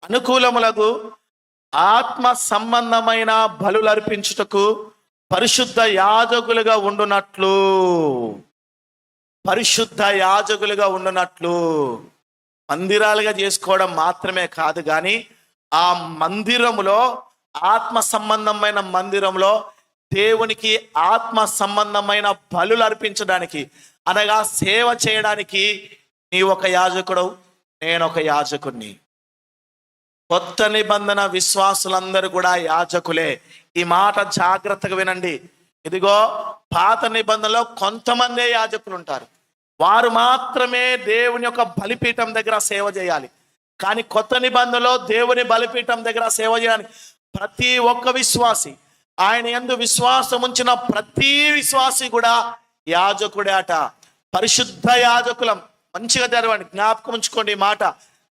అనుకూలములకు ఆత్మ సంబంధమైన బలులు అర్పించుటకు పరిశుద్ధ యాజకులుగా ఉండునట్లు, పరిశుద్ధ యాజకులుగా ఉండునట్లు. మందిరాలుగా చేసుకోవడం మాత్రమే కాదు, కానీ ఆ మందిరములో, ఆత్మ సంబంధమైన మందిరంలో దేవునికి ఆత్మ సంబంధమైన బలులు అర్పించడానికి, అనగా సేవ చేయడానికి నీ ఒక యాజకుడు, నేను ఒక యాజకుడిని. కొత్త నిబంధన విశ్వాసులందరూ కూడా యాజకులే. ఈ మాట జాగ్రత్తగా వినండి. ఇదిగో, పాత నిబంధనలో కొంతమందే యాజకులు ఉంటారు, వారు మాత్రమే దేవుని యొక్క బలిపీఠం దగ్గర సేవ చేయాలి. కానీ కొత్త నిబంధనలో దేవుని బలిపీఠం దగ్గర సేవ చేయడానికి ప్రతి ఒక్క విశ్వాసి, ఆయన యందు విశ్వాసం ఉంచిన ప్రతి విశ్వాసి కూడా యాజకుడే అట. పరిశుద్ధ యాజకులం. మంచిగా తెరవండి, జ్ఞాపకం ఉంచుకోండి ఈ మాట.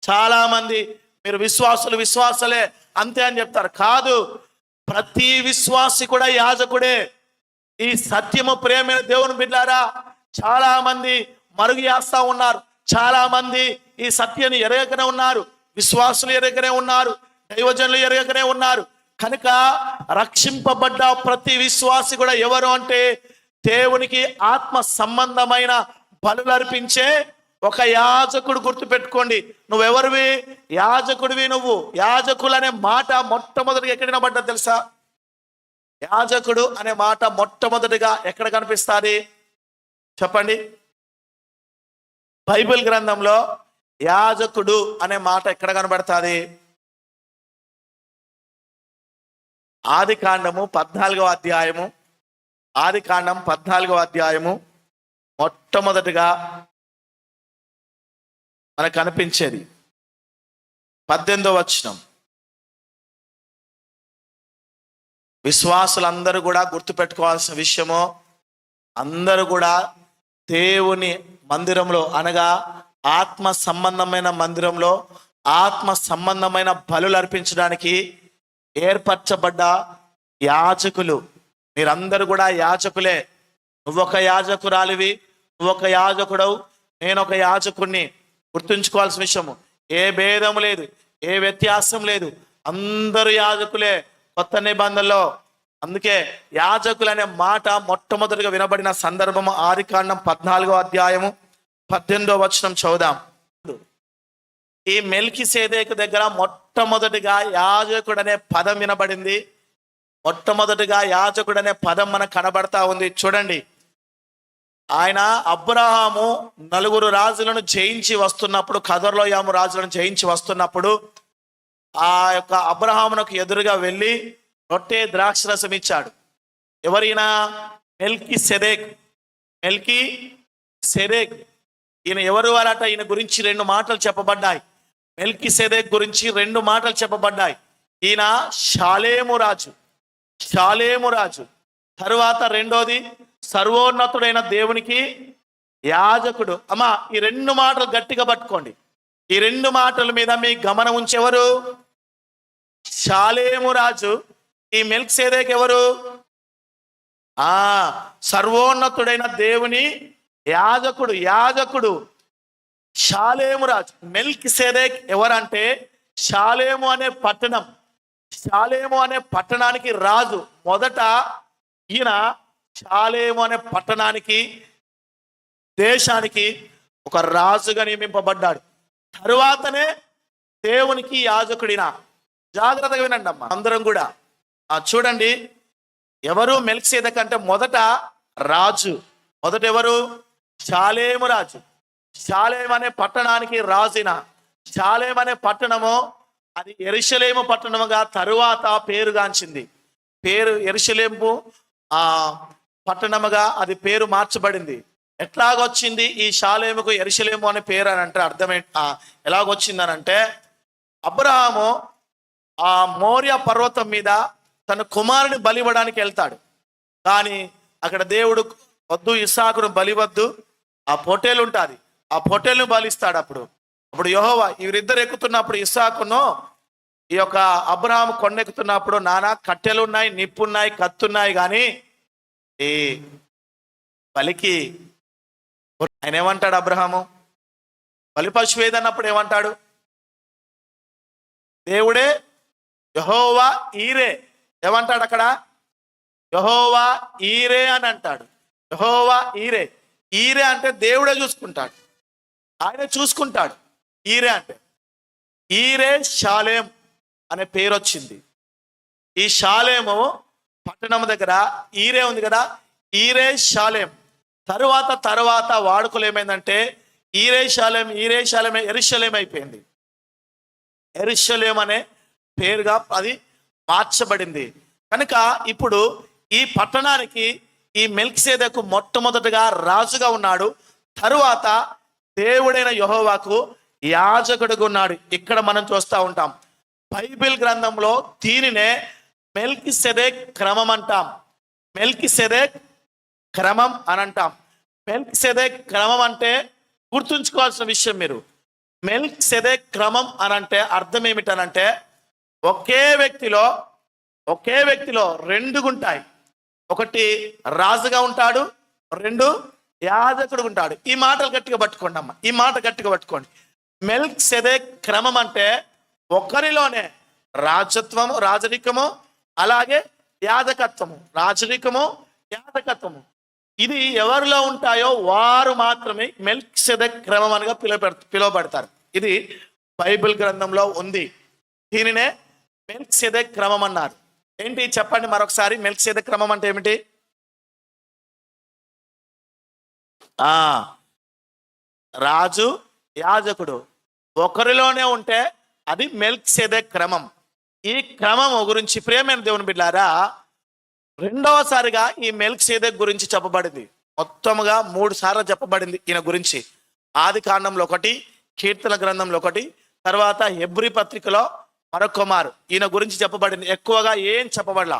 చాలా మంది మీరు విశ్వాసులే అంతే అని చెప్తారు. కాదు, ప్రతి విశ్వాసి కూడా యాజకుడే. ఈ సత్యము ప్రేమైన దేవుని బిడ్డారా, చాలా మంది మరుగు చేస్తా ఉన్నారు. చాలా మంది ఈ సత్యాన్ని ఎరగకనే ఉన్నారు, విశ్వాసులు ఎరగకనే ఉన్నారు, దైవజనులు ఎరగకనే ఉన్నారు. కనుక రక్షింపబడ్డ ప్రతి విశ్వాసి కూడా ఎవరు అంటే దేవునికి ఆత్మ సంబంధమైన బలులు అర్పించే ఒక యాజకుడు. గుర్తుపెట్టుకోండి, నువ్వెవరివి? యాజకుడివి నువ్వు. యాజకులు అనే మాట మొట్టమొదటిగా ఎక్కడ వినబడ్డది తెలుసా? యాజకుడు అనే మాట మొట్టమొదటిగా ఎక్కడ కనిపిస్తుంది చెప్పండి? బైబిల్ గ్రంథంలో యాజకుడు అనే మాట ఎక్కడ కనబడుతుంది? ఆదికాండం 14వ అధ్యాయము, ఆదికాండం 14వ అధ్యాయము మొట్టమొదటిగా మనకు కనిపించేది 18వ వచనం. విశ్వాసులందరూ కూడా గుర్తుపెట్టుకోవాల్సిన విషయము, అందరూ కూడా దేవుని మందిరంలో, అనగా ఆత్మ సంబంధమైన మందిరంలో ఆత్మ సంబంధమైన బలులు అర్పించడానికి ఏర్పరచబడ్డ యాజకులు. మీరందరూ కూడా యాజకులే. నువ్వొక యాజకురాలివి, నువ్వొక యాజకుడవు, నేను ఒక యాజకుడిని. గుర్తుంచుకోవాల్సిన విషయము, ఏ భేదము లేదు, ఏ వ్యత్యాసం లేదు, అందరూ యాజకులే కొత్త నిబంధనలో. అందుకే యాజకులు అనే మాట మొట్టమొదటిగా వినబడిన సందర్భము ఆదికాండం 14వ అధ్యాయము 18వ వచనం చదువుదాం. ఈ మెల్కీసెదెకు దగ్గర మొట్టమొదటిగా యాజకుడు అనే పదం వినబడింది. మొట్టమొదటిగా యాజకుడు అనే పదం మనకు కనబడతా ఉంది. చూడండి, ఆయన అబ్రహాము 4 రాజులను జయించి వస్తున్నప్పుడు, కదర్లోయాము రాజులను జయించి వస్తున్నప్పుడు ఆ యొక్క అబ్రహామునకు ఎదురుగా వెళ్ళి రొట్టె ద్రాక్షరసం ఇచ్చాడు. ఎవరైనా? మెల్కీసెదెకు. మెల్కీసెదెకు ఈయన ఎవరు వారట? ఈయన గురించి 2 మాటలు చెప్పబడ్డాయి. మెల్కీసెదెకు గురించి 2 మాటలు చెప్పబడ్డాయి. ఈయన షాలేము రాజు. తరువాత రెండోది సర్వోన్నతుడైన దేవునికి యాజకుడు. అమ్మా, ఈ 2 మాటలు గట్టిగా పట్టుకోండి. ఈ 2 మాటల మీద మీ గమనం ఉంచెవరు? షాలేము రాజు. ఈ మెల్కీసెదెకు ఎవరు? సర్వోన్నతుడైన దేవుని యాజకుడు షాలేము రాజు. మెల్కీసెదెకు ఎవరంటే షాలేము అనే పట్టణానికి రాజు. మొదట ఈయన షాలేము అనే పట్టణానికి, దేశానికి ఒక రాజుగా నియమింపబడ్డాడు. తరువాతనే దేవునికి యాజకుడిన. జాగ్రత్తగా వినండి అమ్మా అందరం కూడా. చూడండి, ఎవరు మెల్కీసెదెకు అంటే మొదట రాజు. మొదట ఎవరు? షాలేము రాజు. షాలేము అనే పట్టణానికి రాజున. షాలేము అనే పట్టణము అది యెరూషలేము పట్టణముగా తరువాత పేరుగాంచింది. యెరూషలేము పట్టణముగా అది పేరు మార్చబడింది. ఎట్లాగొచ్చింది ఈ షాలేముకు యెరూషలేము అనే పేరు అని అంటే ఎలాగొచ్చిందని అంటే, అబ్రహాము ఆ మోరియా పర్వతం మీద తన కుమారుని బలివ్వడానికి వెళ్తాడు. కానీ అక్కడ దేవుడు వద్దు, ఇస్సాకును బలివద్దు, ఆ పొట్టేలు ఉంటుంది, ఆ పొట్టేలును బలిస్తాడు. అప్పుడు యెహోవా వీరిద్దరు ఎక్కుతున్నప్పుడు, ఇస్సాకును ఈ యొక్క అబ్రహాము కొండెక్కుతున్నప్పుడు, నానా కట్టెలు ఉన్నాయి, నిప్పున్నాయి, కత్తున్నాయి, కానీ ఈ బలికి ఆయన ఏమంటాడు? అబ్రహాము బలి పశువు ఏదన్నప్పుడు ఏమంటాడు? దేవుడే యెహోవా ఈరే. ఏమంటాడు అక్కడ? యెహోవా ఈరే అని అంటాడు. యెహోవా ఈరే. ఈరే అంటే దేవుడే చూసుకుంటాడు, ఆయన చూసుకుంటాడు. ఈరే అంటే ఈరే షాలేం అనే పేరు వచ్చింది. ఈ షాలేము పట్టణం దగ్గర ఈరే ఉంది కదా, ఈరే షాలేం. తరువాత వాడుకలు ఏమైందంటే ఈరే షాలేం యెరూషలేం అయిపోయింది. యెరూషలేం అనే పేరుగా అది మార్చబడింది. కనుక ఇప్పుడు ఈ పట్టణానికి ఈ మెల్కీసెదెకు మొట్టమొదటిగా రాజుగా ఉన్నాడు. తరువాత దేవుడైన యెహోవాకు యాజకుడుగా ఉన్నాడు. ఇక్కడ మనం చూస్తూ ఉంటాం బైబిల్ గ్రంథంలో దీనినే మెల్కీసెదెక్ క్రమం అంటాం. మెల్కీసెదెక్ క్రమం అని అంటాం. మెల్కీసెదెక్ క్రమం అంటే గుర్తుంచుకోవాల్సిన విషయం, మీరు మెల్కీసెదెక్ క్రమం అనంటే అర్థం ఏమిటనంటే ఒకే వ్యక్తిలో రెండు ఉంటాయి. ఒకటి రాజుగా ఉంటాడు, రెండు యాజకుడు ఉంటాడు. ఈ మాటలు గట్టిగా పట్టుకోండి అమ్మ, ఈ మాట గట్టిగా పట్టుకోండి. మెల్కీసెదెక్ క్రమం అంటే ఒకరిలోనే రాజరికము అలాగే యాజకత్వము ఇది ఎవరిలో ఉంటాయో వారు మాత్రమే మెల్కీసెదెక్ క్రమం అనగా పిలువబడతారు. ఇది బైబిల్ గ్రంథంలో ఉంది. దీనినే మెల్కీసెదెక్ క్రమం అన్నారు. ఏంటి చెప్పండి మరొకసారి, మెల్కీసెదెక్ క్రమం అంటే ఏమిటి? రాజు యాజకుడు ఒకరిలోనే ఉంటే అది మెల్కీసెదెక్ క్రమం. ఈ క్రమము గురించి ప్రియమైన దేవుని బిడ్డలారా, రెండవసారిగా ఈ మెల్కీసెదెక్ గురించి చెప్పబడింది. మొత్తముగా 3 సార్లు చెప్పబడింది ఈయన గురించి. ఆది కాండంలో ఒకటి, కీర్తన గ్రంథంలో ఒకటి, తర్వాత హెబ్రీ పత్రికలో మరొక మారు ఈయన గురించి చెప్పబడింది. ఎక్కువగా ఏం చెప్పబడలా.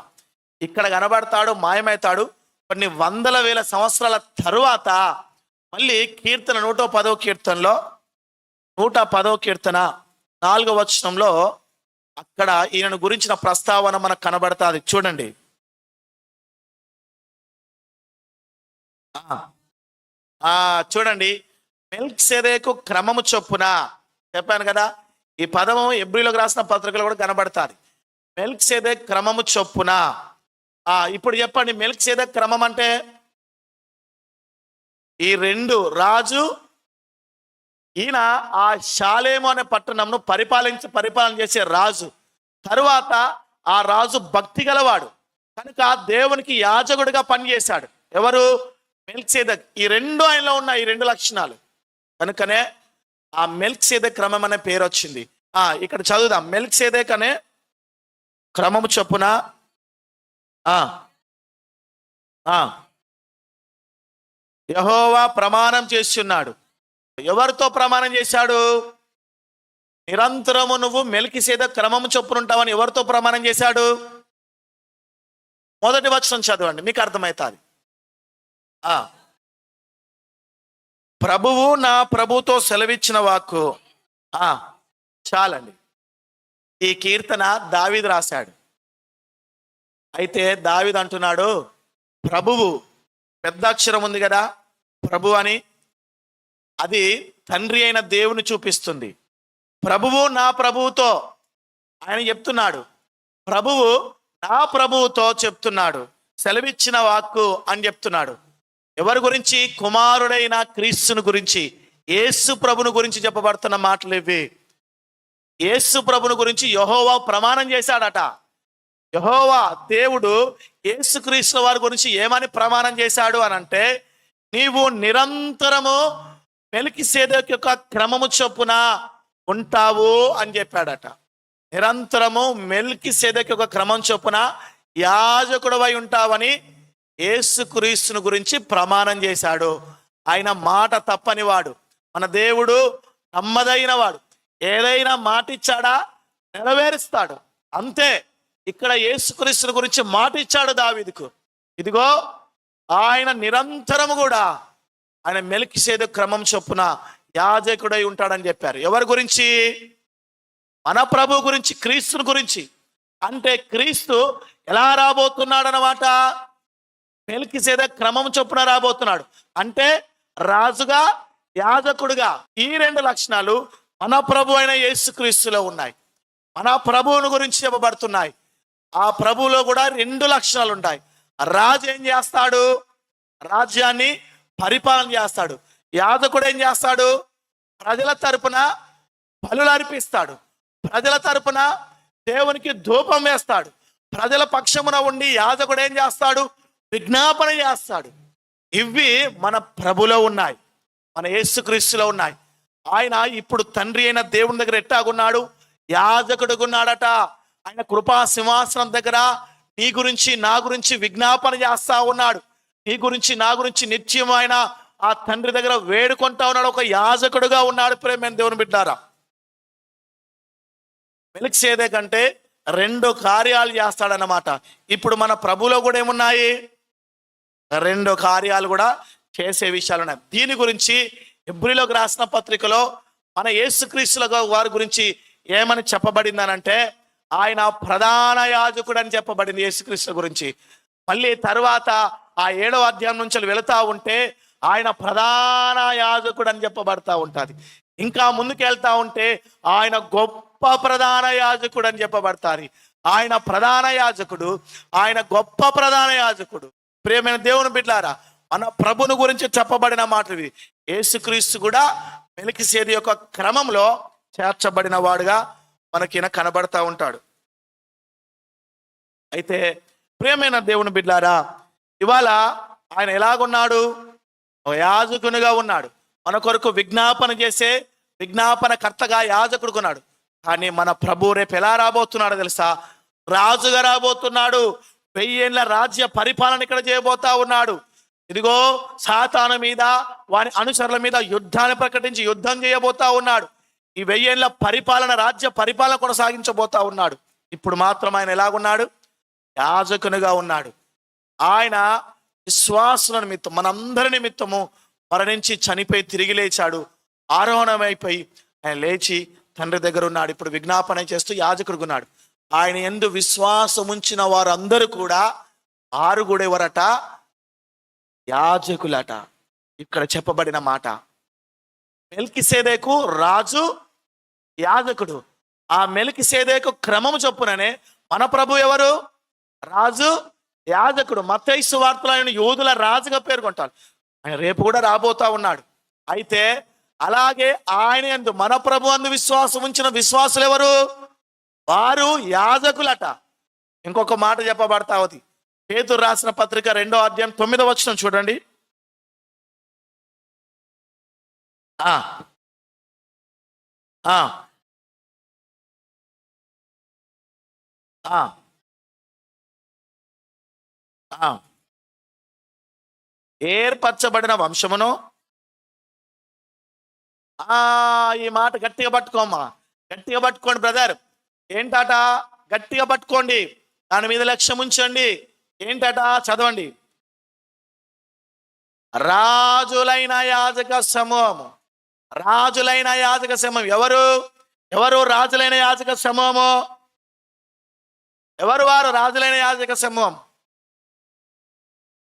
ఇక్కడ కనబడతాడు, మాయమవుతాడు. కొన్ని వందల వేల సంవత్సరాల తరువాత మళ్ళీ కీర్తన 110వ కీర్తనలో 110వ కీర్తన 4వ వచనంలో అక్కడ ఈయనను గురించిన ప్రస్తావన మనకు కనబడుతుంది. చూడండి. చూడండి, మెల్కీసెదెకు క్రమము చొప్పున చెప్పాను కదా. ఈ పదము హెబ్రీలోకి రాసిన పత్రికలో కూడా కనబడుతుంది. మెల్కీసెదెక్ క్రమము చొప్పున. ఇప్పుడు చెప్పండి, మెల్కీసెదెక్ క్రమం అంటే ఈ రెండు రాజు, ఈయన ఆ షాలేము అనే పట్టణంను పరిపాలన చేసే రాజు. తరువాత ఆ రాజు భక్తి గలవాడు కనుక దేవునికి యాజకుడిగా పనిచేశాడు. ఎవరు? మెల్కీసెదెక్. ఈ రెండు ఆయనలో ఉన్న ఈ 2 లక్షణాలు కనుకనే ఆ మెల్కీసెదెక్ క్రమం అనే పేరు వచ్చింది. ఇక్కడ చదువుదాం. మెల్కీసెదెక్ అనే క్రమము చొప్పున యెహోవా ప్రమాణం చేస్తున్నాడు. ఎవరితో ప్రమాణం చేశాడు? నిరంతరము నువ్వు మెల్కీసెదెక్ క్రమము చొప్పున ఉంటావని ఎవరితో ప్రమాణం చేశాడు? మొదటి వచనం చదవండి, మీకు అర్థమవుతుంది. ప్రభువు నా ప్రభుతో సెలవిచ్చిన వాక్కు. చాలండి. ఈ కీర్తన దావీదు రాశాడు. అయితే దావీదు అంటున్నాడు, ప్రభువు పెద్ద అక్షరం ఉంది కదా ప్రభు అని, అది తండ్రి అయిన దేవుని చూపిస్తుంది. ప్రభువు నా ప్రభువుతో ఆయన చెప్తున్నాడు. ప్రభువు నా ప్రభువుతో చెప్తున్నాడు, సెలవిచ్చిన వాక్కు అని చెప్తున్నాడు. ఎవరి గురించి? కుమారుడైన క్రీస్తుని గురించి, యేసు ప్రభుని గురించి చెప్పబడుతున్న మాటలు ఇవి. యేసు ప్రభుని గురించి యెహోవా ప్రమాణం చేశాడట. యెహోవా దేవుడు యేసుక్రీస్తు వారి గురించి ఏమని ప్రమాణం చేశాడు అని అంటే, నీవు నిరంతరము మెల్కీసెదెకు యొక్క క్రమము చొప్పున ఉంటావు అని చెప్పాడట. నిరంతరము మెల్కీసెదెకు యొక్క క్రమం చొప్పున యాజకుడవై ఉంటావని యేసుక్రీస్తుని గురించి ప్రమాణం చేశాడు. ఆయన మాట తప్పని వాడు, మన దేవుడు నమ్మదైన వాడు. ఏదైనా మాట ఇచ్చాడా నెరవేరుస్తాడు. అంతే. ఇక్కడ యేసుక్రీస్తుని గురించి మాట ఇచ్చాడు దావీదుకు. ఇదిగో ఆయన నిరంతరము కూడా ఆయన మెల్కీసెదెకు క్రమం చొప్పున యాజకుడై ఉంటాడని చెప్పారు. ఎవరి గురించి? మన ప్రభు గురించి, క్రీస్తుని గురించి. అంటే క్రీస్తు ఎలా రాబోతున్నాడు అన్నమాట? మెల్కీసెదెకు క్రమం చొప్పున రాబోతున్నాడు. అంటే రాజుగా, యాజకుడుగా. ఈ 2 లక్షణాలు మన ప్రభు అయిన యేసుక్రీస్తులో ఉన్నాయి. మన ప్రభువుని గురించి చెప్పబడుతున్నాయి. ఆ ప్రభువులో కూడా 2 లక్షణాలు ఉంటాయి. రాజు ఏం చేస్తాడు? రాజ్యాన్ని పరిపాలన చేస్తాడు. యాజకుడు ఏం చేస్తాడు? ప్రజల తరపున బలులు అర్పిస్తాడు. ప్రజల తరపున దేవునికి ధూపం వేస్తాడు. ప్రజల పక్షమున ఉండి యాజకుడు ఏం చేస్తాడు? విజ్ఞాపన చేస్తాడు. ఇవి మన ప్రభులో ఉన్నాయి, మన యేసుక్రీస్తులో ఉన్నాయి. ఆయన ఇప్పుడు తండ్రి అయిన దేవుని దగ్గర ఎట్టాగున్నాడు? యాజకుడుగున్నాడట. ఆయన కృపా సింహాసనం దగ్గర నీ గురించి నా గురించి విజ్ఞాపన చేస్తా ఉన్నాడు. నీ గురించి నా గురించి నిత్యం ఆయన ఆ తండ్రి దగ్గర వేడుకుంటా ఉన్నాడు. ఒక యాజకుడుగా ఉన్నాడు. ప్రేమైన దేవుని బిడ్డారా, మెల్కీసెదెకు కంటే 2 కార్యాలు చేస్తాడన్నమాట. ఇప్పుడు మన ప్రభులో కూడా ఏమున్నాయి? 2 కార్యాలు కూడా చేసే విషయాలు ఉన్నాయి. దీని గురించి హెబ్రీయులకు రాసిన పత్రికలో మన యేసుక్రీస్తుల వారి గురించి ఏమని చెప్పబడిందనంటే, ఆయన ప్రధాన యాజకుడు అని చెప్పబడింది యేసుక్రీస్తు గురించి. మళ్ళీ తర్వాత ఆ 7వ అధ్యాయం నుంచి వెళుతూ ఉంటే ఆయన ప్రధాన యాజకుడు అని చెప్పబడతా ఉంటుంది. ఇంకా ముందుకెళ్తా ఉంటే ఆయన గొప్ప ప్రధాన యాజకుడు అని చెప్పబడతారు. ఆయన ప్రధాన యాజకుడు, ఆయన గొప్ప ప్రధాన యాజకుడు. ప్రియమైన దేవుని బిడ్డలారా, మన ప్రభుని గురించి చెప్పబడిన మాట ఇది. యేసుక్రీస్తు కూడా మెల్కీసెదెకు యొక్క క్రమంలో చేర్చబడిన వాడుగా మనకి కనబడతా ఉంటాడు. అయితే ప్రియమైన దేవుని బిడ్డలారా, ఇవాళ ఆయన ఎలాగున్నాడు? యాజకునిగా ఉన్నాడు. మన కొరకు విజ్ఞాపన చేసే విజ్ఞాపన కర్తగా యాజకుడుకున్నాడు. కానీ మన ప్రభు రేపు ఎలా రాబోతున్నాడో తెలుసా? రాజుగా రాబోతున్నాడు. 1000 ఏళ్ల రాజ్య పరిపాలన ఇక్కడ చేయబోతా ఉన్నాడు. ఇదిగో సాతాను మీద, వాని అనుచరుల మీద యుద్ధాన్ని ప్రకటించి యుద్ధం చేయబోతా ఉన్నాడు. ఈ 1000 ఏళ్ల పరిపాలన, రాజ్య పరిపాలన కొనసాగించబోతా ఉన్నాడు. ఇప్పుడు మాత్రం ఆయన ఎలాగున్నాడు? యాజకునిగా ఉన్నాడు. ఆయన విశ్వాసుల నిమిత్తం, మనందరి నిమిత్తము మరణించి చనిపోయి తిరిగి లేచాడు. ఆరోహణమైపోయి ఆయన లేచి తండ్రి దగ్గర ఉన్నాడు. ఇప్పుడు విజ్ఞాపన చేస్తూ యాజకుడుకున్నాడు. ఆయన యందు విశ్వాసం ఉంచిన వారందరూ కూడా ఆరుగుడెవరట? యాజకులట. ఇక్కడ చెప్పబడిన మాట. మెల్కీసెదెకు రాజు, యాజకుడు. ఆ మెల్కీసెదెకు క్రమము చొప్పుననే మన ప్రభు ఎవరు? రాజు, యాజకుడు. మత్తయి సువార్తలో ఆయన యూదుల రాజుగా పేర్కొంటారు. ఆయన రేపు కూడా రాబోతా ఉన్నాడు. అయితే అలాగే ఆయన యందు, మన ప్రభు అందు విశ్వాసం ఉంచిన విశ్వాసులు ఎవరు? వారు యాజకులట. ఇంకొక మాట చెప్పబడతా ఉంది. పేతురు రాసిన పత్రిక 2వ అధ్యాయం 9వ వచనం చూడండి. ఏర్పరచబడిన వంశమును. ఈ మాట గట్టిగా పట్టుకోమ్మా, గట్టిగా పట్టుకోండి బ్రదర్. ఏంటట? గట్టిగా పట్టుకోండి, దాని మీద లక్ష్యం ఉంచండి. ఏంటట? చదవండి. రాజులైన యాజక సమూహము. రాజులైన యాజక సమూహం. ఎవరు? ఎవరు రాజులైన యాజక సమూహము? ఎవరు వారు రాజులైన యాజక సమూహం?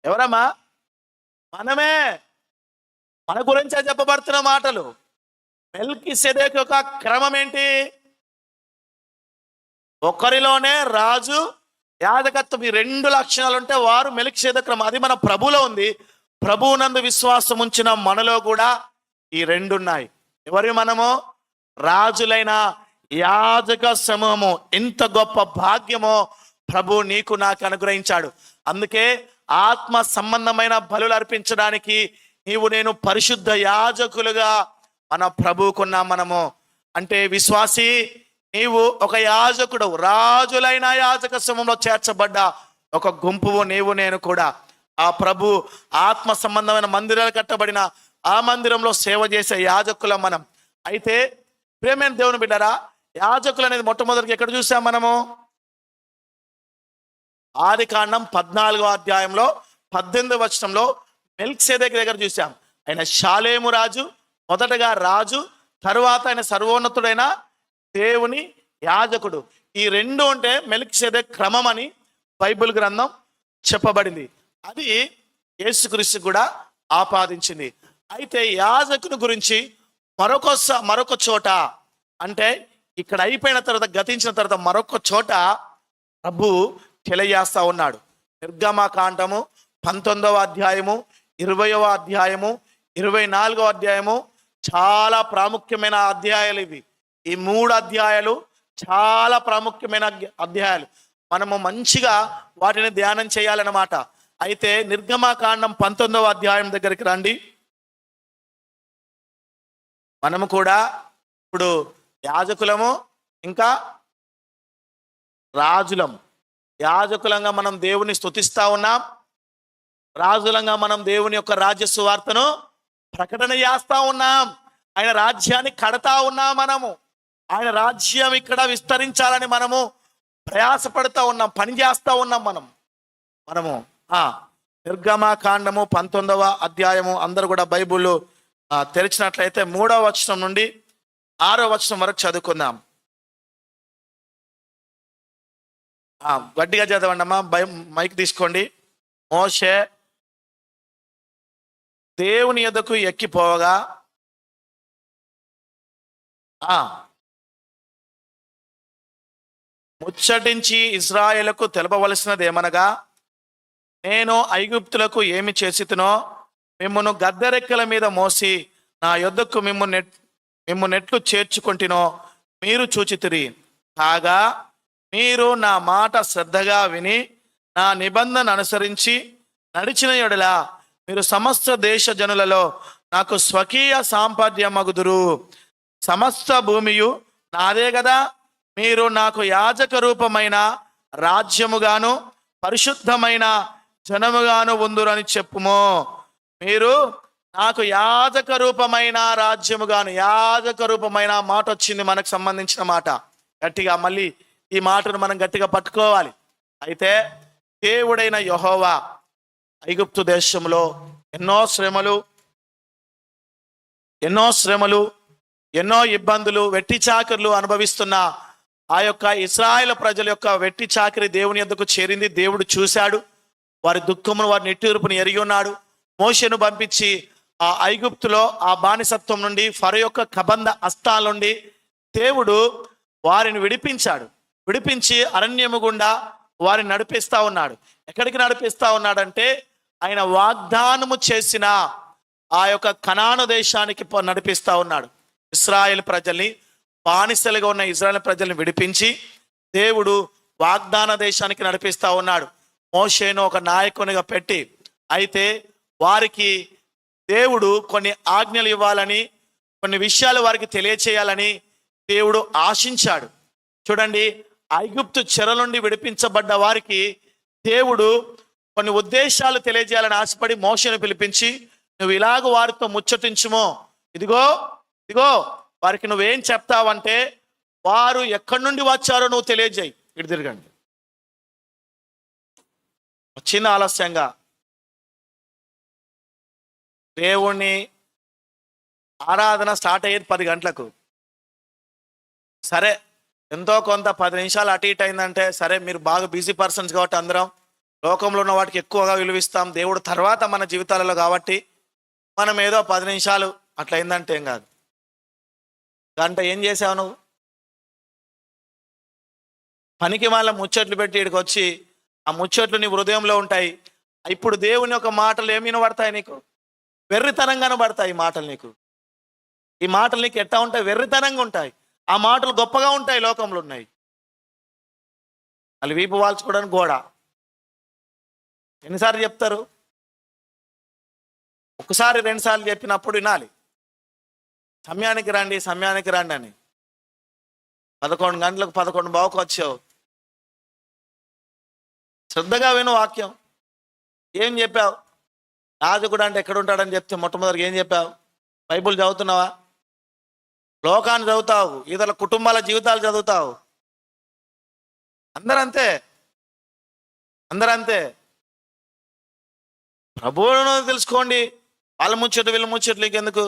ఎవరమ్మా? మనమే. మన గురించే చెప్పబడుతున్న మాటలు. మెల్కీసెదెకు యొక్క క్రమం ఏంటి? ఒకరిలోనే రాజు, యాజకత్వం. ఈ 2 లక్షణాలు ఉంటే వారు మెల్కీసెదెకు క్రమం. అది మన ప్రభులో ఉంది. ప్రభువునందు విశ్వాసం ఉంచిన మనలో కూడా ఈ 2 ఉన్నాయి. ఎవరి మనము? రాజులైన యాజక సమూహము. ఎంత గొప్ప భాగ్యమో ప్రభు నీకు నాకు అనుగ్రహించాడు. అందుకే ఆత్మ సంబంధమైన బలులు అర్పించడానికి నీవు నేను పరిశుద్ధ యాజకులుగా మన ప్రభువుకున్నా మనము. అంటే విశ్వాసి, నీవు ఒక యాజకుడు, రాజులైన యాజక సమూహంలో చేర్చబడ్డ ఒక గుంపువు నీవు నేను కూడా. ఆ ప్రభు ఆత్మ సంబంధమైన మందిరాలు కట్టబడిన ఆ మందిరంలో సేవ చేసే యాజకులం మనం. అయితే ప్రియమైన దేవుని బిడ్డరా, యాజకులు అనేది మొట్టమొదటిగా ఎక్కడ చూసాం మనము? ఆదికాండం 14వ అధ్యాయంలో 18వ వచనంలో మెల్కీసెదెకు దగ్గర చూసాం. ఆయన షాలేము రాజు, మొదటగా రాజు, తరువాత ఆయన సర్వోన్నతుడైన దేవుని యాజకుడు. ఈ 2 ఉంటే మెల్కీసెదెకు క్రమం అని బైబిల్ గ్రంథం చెప్పబడింది. అది యేసుక్రీస్తు కూడా ఆపాదించింది. అయితే యాజకుని గురించి మరొక చోట, అంటే ఇక్కడ అయిపోయిన తర్వాత, గతించిన తర్వాత మరొక చోట ప్రభు తెలియజేస్తా ఉన్నాడు. నిర్గమకాండము 19వ అధ్యాయము, 20వ అధ్యాయము, 24వ అధ్యాయము చాలా ప్రాముఖ్యమైన అధ్యాయాలు ఇవి. ఈ 3 అధ్యాయాలు చాలా ప్రాముఖ్యమైన అధ్యాయాలు. మనము మంచిగా వాటిని ధ్యానం చేయాలన్నమాట. అయితే నిర్గమకాండం 19వ అధ్యాయం దగ్గరికి రండి. మనము కూడా ఇప్పుడు యాజకులము, ఇంకా రాజులము. యాజకులంగా మనం దేవుని స్తుతిస్తా ఉన్నాం, రాజులంగా మనం దేవుని యొక్క రాజ్య సువార్తను ప్రకటన చేస్తా ఉన్నాం. ఆయన రాజ్యాన్ని కడతా ఉన్నాం. మనము ఆయన రాజ్యం ఇక్కడ విస్తరించాలని మనము ప్రయాసపడతా ఉన్నాం, పని చేస్తా ఉన్నాం. మనము నిర్గమకాండము 19వ అధ్యాయము అందరూ కూడా బైబిల్ తెరిచినట్లయితే 3వ వచనం నుండి 6వ వచనం వరకు చదువుకుందాం. గట్టిగా చదవండి అమ్మా, మైక్ తీసుకోండి. మోషే దేవుని యొద్దకు ఎక్కిపోవగా ముచ్చటించి ఇశ్రాయేలుకు తెలపవలసినది ఏమనగా, నేను ఐగుప్తులకు ఏమి చేసితునో మిమ్మును గద్దెరెక్కల మీద మోసి నా యొద్దకు మిమ్ము నెట్లు చేర్చుకుంటునో మీరు చూచితిరి. కాగా మీరు నా మాట శ్రద్ధగా విని నా నిబంధన అనుసరించి నడిచిన యెడల మీరు సమస్త దేశ జనులలో నాకు స్వకీయ సాంపద్యమగుదురు. సమస్త భూమియు నాదే కదా. మీరు నాకు యాజక రూపమైన రాజ్యముగాను పరిశుద్ధమైన జనముగాను ఉందురని చెప్పుము. మీరు నాకు యాజక రూపమైన రాజ్యముగాను, యాజక రూపమైన మాట వచ్చింది, మనకు సంబంధించిన మాట. గట్టిగా మళ్ళీ ఈ మాటను మనం గట్టిగా పట్టుకోవాలి. అయితే దేవుడైన యెహోవా ఐగుప్తు దేశంలో ఎన్నో శ్రమలు, ఎన్నో ఇబ్బందులు, వెట్టి చాకిరీలు అనుభవిస్తున్న ఆ యొక్క ఇశ్రాయేలు ప్రజల యొక్క వెట్టి చాకిరి దేవుని యొద్దకు చేరింది. దేవుడు చూశాడు, వారి దుఃఖమును, వారి నిట్టూర్పును ఎరిగి ఉన్నాడు. మోషేను పంపించి ఆ ఐగుప్తులో ఆ బానిసత్వం నుండి, ఫరో యొక్క కబంధ హస్తాల నుండి దేవుడు వారిని విడిపించి అరణ్యము గుండా వారిని నడిపిస్తా ఉన్నాడు. ఎక్కడికి నడిపిస్తా ఉన్నాడంటే ఆయన వాగ్దానము చేసిన ఆ యొక్క కనాను దేశానికి నడిపిస్తా ఉన్నాడు. ఇశ్రాయేల్ ప్రజల్ని, బానిసలుగా ఉన్న ఇశ్రాయేల్ ప్రజల్ని విడిపించి దేవుడు వాగ్దాన దేశానికి నడిపిస్తా ఉన్నాడు. మోషేను ఒక నాయకునిగా పెట్టి, అయితే వారికి దేవుడు కొన్ని ఆజ్ఞలు ఇవ్వాలని, కొన్ని విషయాలు వారికి తెలియచేయాలని దేవుడు ఆశించాడు. చూడండి, ఐగుప్తు చెర నుండి విడిపించబడ్డ వారికి దేవుడు కొన్ని ఉద్దేశాలు తెలియజేయాలని ఆశపడి మోషేను పిలిపించి, నువ్వు ఇలాగ వారితో ముచ్చటించుమో, ఇదిగో వారికి నువ్వేం చెప్తావంటే, వారు ఎక్కడి నుండి వచ్చారో నువ్వు తెలియజేయి. ఇటు తిరగండి. చిన్న ఆలస్యంగా దేవుణ్ణి ఆరాధన స్టార్ట్ అయ్యేది 10 గంటలకు. సరే, ఎంతో కొంత 10 నిమిషాలు అటు ఇటు అయిందంటే సరే, మీరు బాగా బిజీ పర్సన్స్ కాబట్టి అందరం లోకంలో ఉన్న వాటికి ఎక్కువగా విలువిస్తాం. దేవుడు తర్వాత మన జీవితాలలో కాబట్టి మనం ఏదో 10 నిమిషాలు అట్లా అయిందంటే ఏం కాదు. గంట ఏం చేసావు నువ్వు? పనికి వాళ్ళ ముచ్చట్లు పెట్టి ఇక్కడికి వచ్చి ఆ ముచ్చట్లు నీ హృదయంలో ఉంటాయి. ఇప్పుడు దేవుని యొక్క మాటలు ఏమి వినబడతాయి నీకు? వెర్రితనంగానే పడతాయి ఈ మాటలు నీకు. ఈ మాటలు నీకు ఎట్టా ఉంటాయి? వెర్రితనంగా ఉంటాయి. ఆ మాటలు గొప్పగా ఉంటాయి, లోకంలో ఉన్నాయి. వాళ్ళు వీపు వాల్చుకోవడానికి గోడ. ఎన్నిసార్లు చెప్తారు? ఒకసారి 2 సార్లు చెప్పినప్పుడు వినాలి. సమయానికి రండి అని. 11 గంటలకు 11:15 వచ్చావు. శ్రద్ధగా విను వాక్యం. ఏం చెప్పావు? యాజకుడు అంటే ఎక్కడ ఉంటాడని చెప్తే మొట్టమొదటిగా ఏం చెప్పావు? బైబుల్ చదువుతున్నావా? లోకాన్ని చదువుతావు, ఇతర కుటుంబాల జీవితాలు చదువుతావు. అందరంతే. ప్రభువును తెలుసుకోండి. వాళ్ళ ముచ్చట్లు వీళ్ళ ముచ్చట్లు ఎందుకు?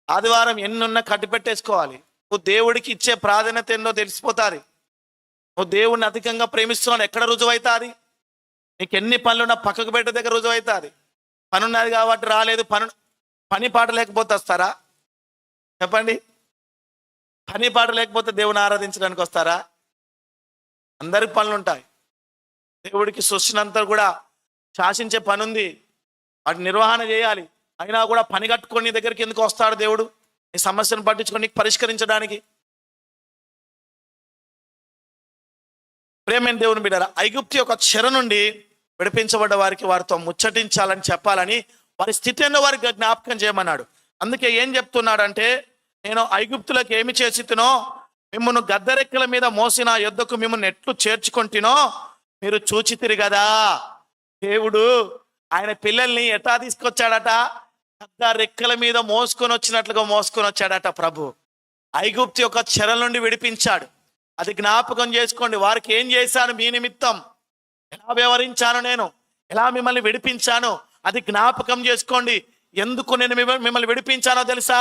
ఆదివారం ఎన్నున్నా కట్టిపెట్టేసుకోవాలి. నువ్వు దేవుడికి ఇచ్చే ప్రాధాన్యత ఏందో తెలిసిపోతుంది. నువ్వు దేవుడిని అధికంగా ప్రేమిస్తున్నావు ఎక్కడ రుజువైతుంది? నీకు ఎన్ని పనులున్నా పక్కకు పెట్టే దగ్గర రుజువైతుంది. పని ఉన్నది కాబట్టి రాలేదు, పని పాట లేకపోతే వస్తారా? చెప్పండి. పని పాట లేకపోతే దేవుని ఆరాధించడానికి వస్తారా? అందరికి పనులు ఉంటాయి. దేవుడికి సృష్టినంతా కూడా శాసించే పని ఉంది, వాటి నిర్వహణ చేయాలి. అయినా కూడా పని కట్టుకొని నీ దగ్గరికి ఎందుకు వస్తాడు దేవుడు? నీ సమస్యను పట్టించుకొని నీకు పరిష్కరించడానికి. ప్రేమైన దేవుని బిడ్డలారా, ఐగుప్తు యొక్క చెర నుండి విడిపించబడ్డ వారికి వారితో ముచ్చటించాలని చెప్పాలని వారి స్థితిని వారికి జ్ఞాపకం చేయమన్నాడు. అందుకే ఏం చెప్తున్నాడంటే, నేను ఐగుప్తులకు ఏమి చేసినో మిమ్మల్ని గద్దరెక్కల మీద మోసిన యొద్దకు మిమ్మల్ని ఎట్లు చేర్చుకుంటునో మీరు చూచితిరి కదా. దేవుడు ఆయన పిల్లల్ని ఎట్లా తీసుకొచ్చాడట? గద్దరెక్కల మీద మోసుకొని వచ్చినట్లుగా మోసుకొని వచ్చాడట ప్రభు. ఐగుప్తు యొక్క చెరల నుండి విడిపించాడు. అది జ్ఞాపకం చేసుకోండి. వారికి ఏం చేశాను మీ నిమిత్తం, ఎలా వ్యవహరించాను, నేను ఎలా మిమ్మల్ని విడిపించాను, అది జ్ఞాపకం చేసుకోండి. ఎందుకు నేను మిమ్మల్ని విడిపించానో తెలుసా?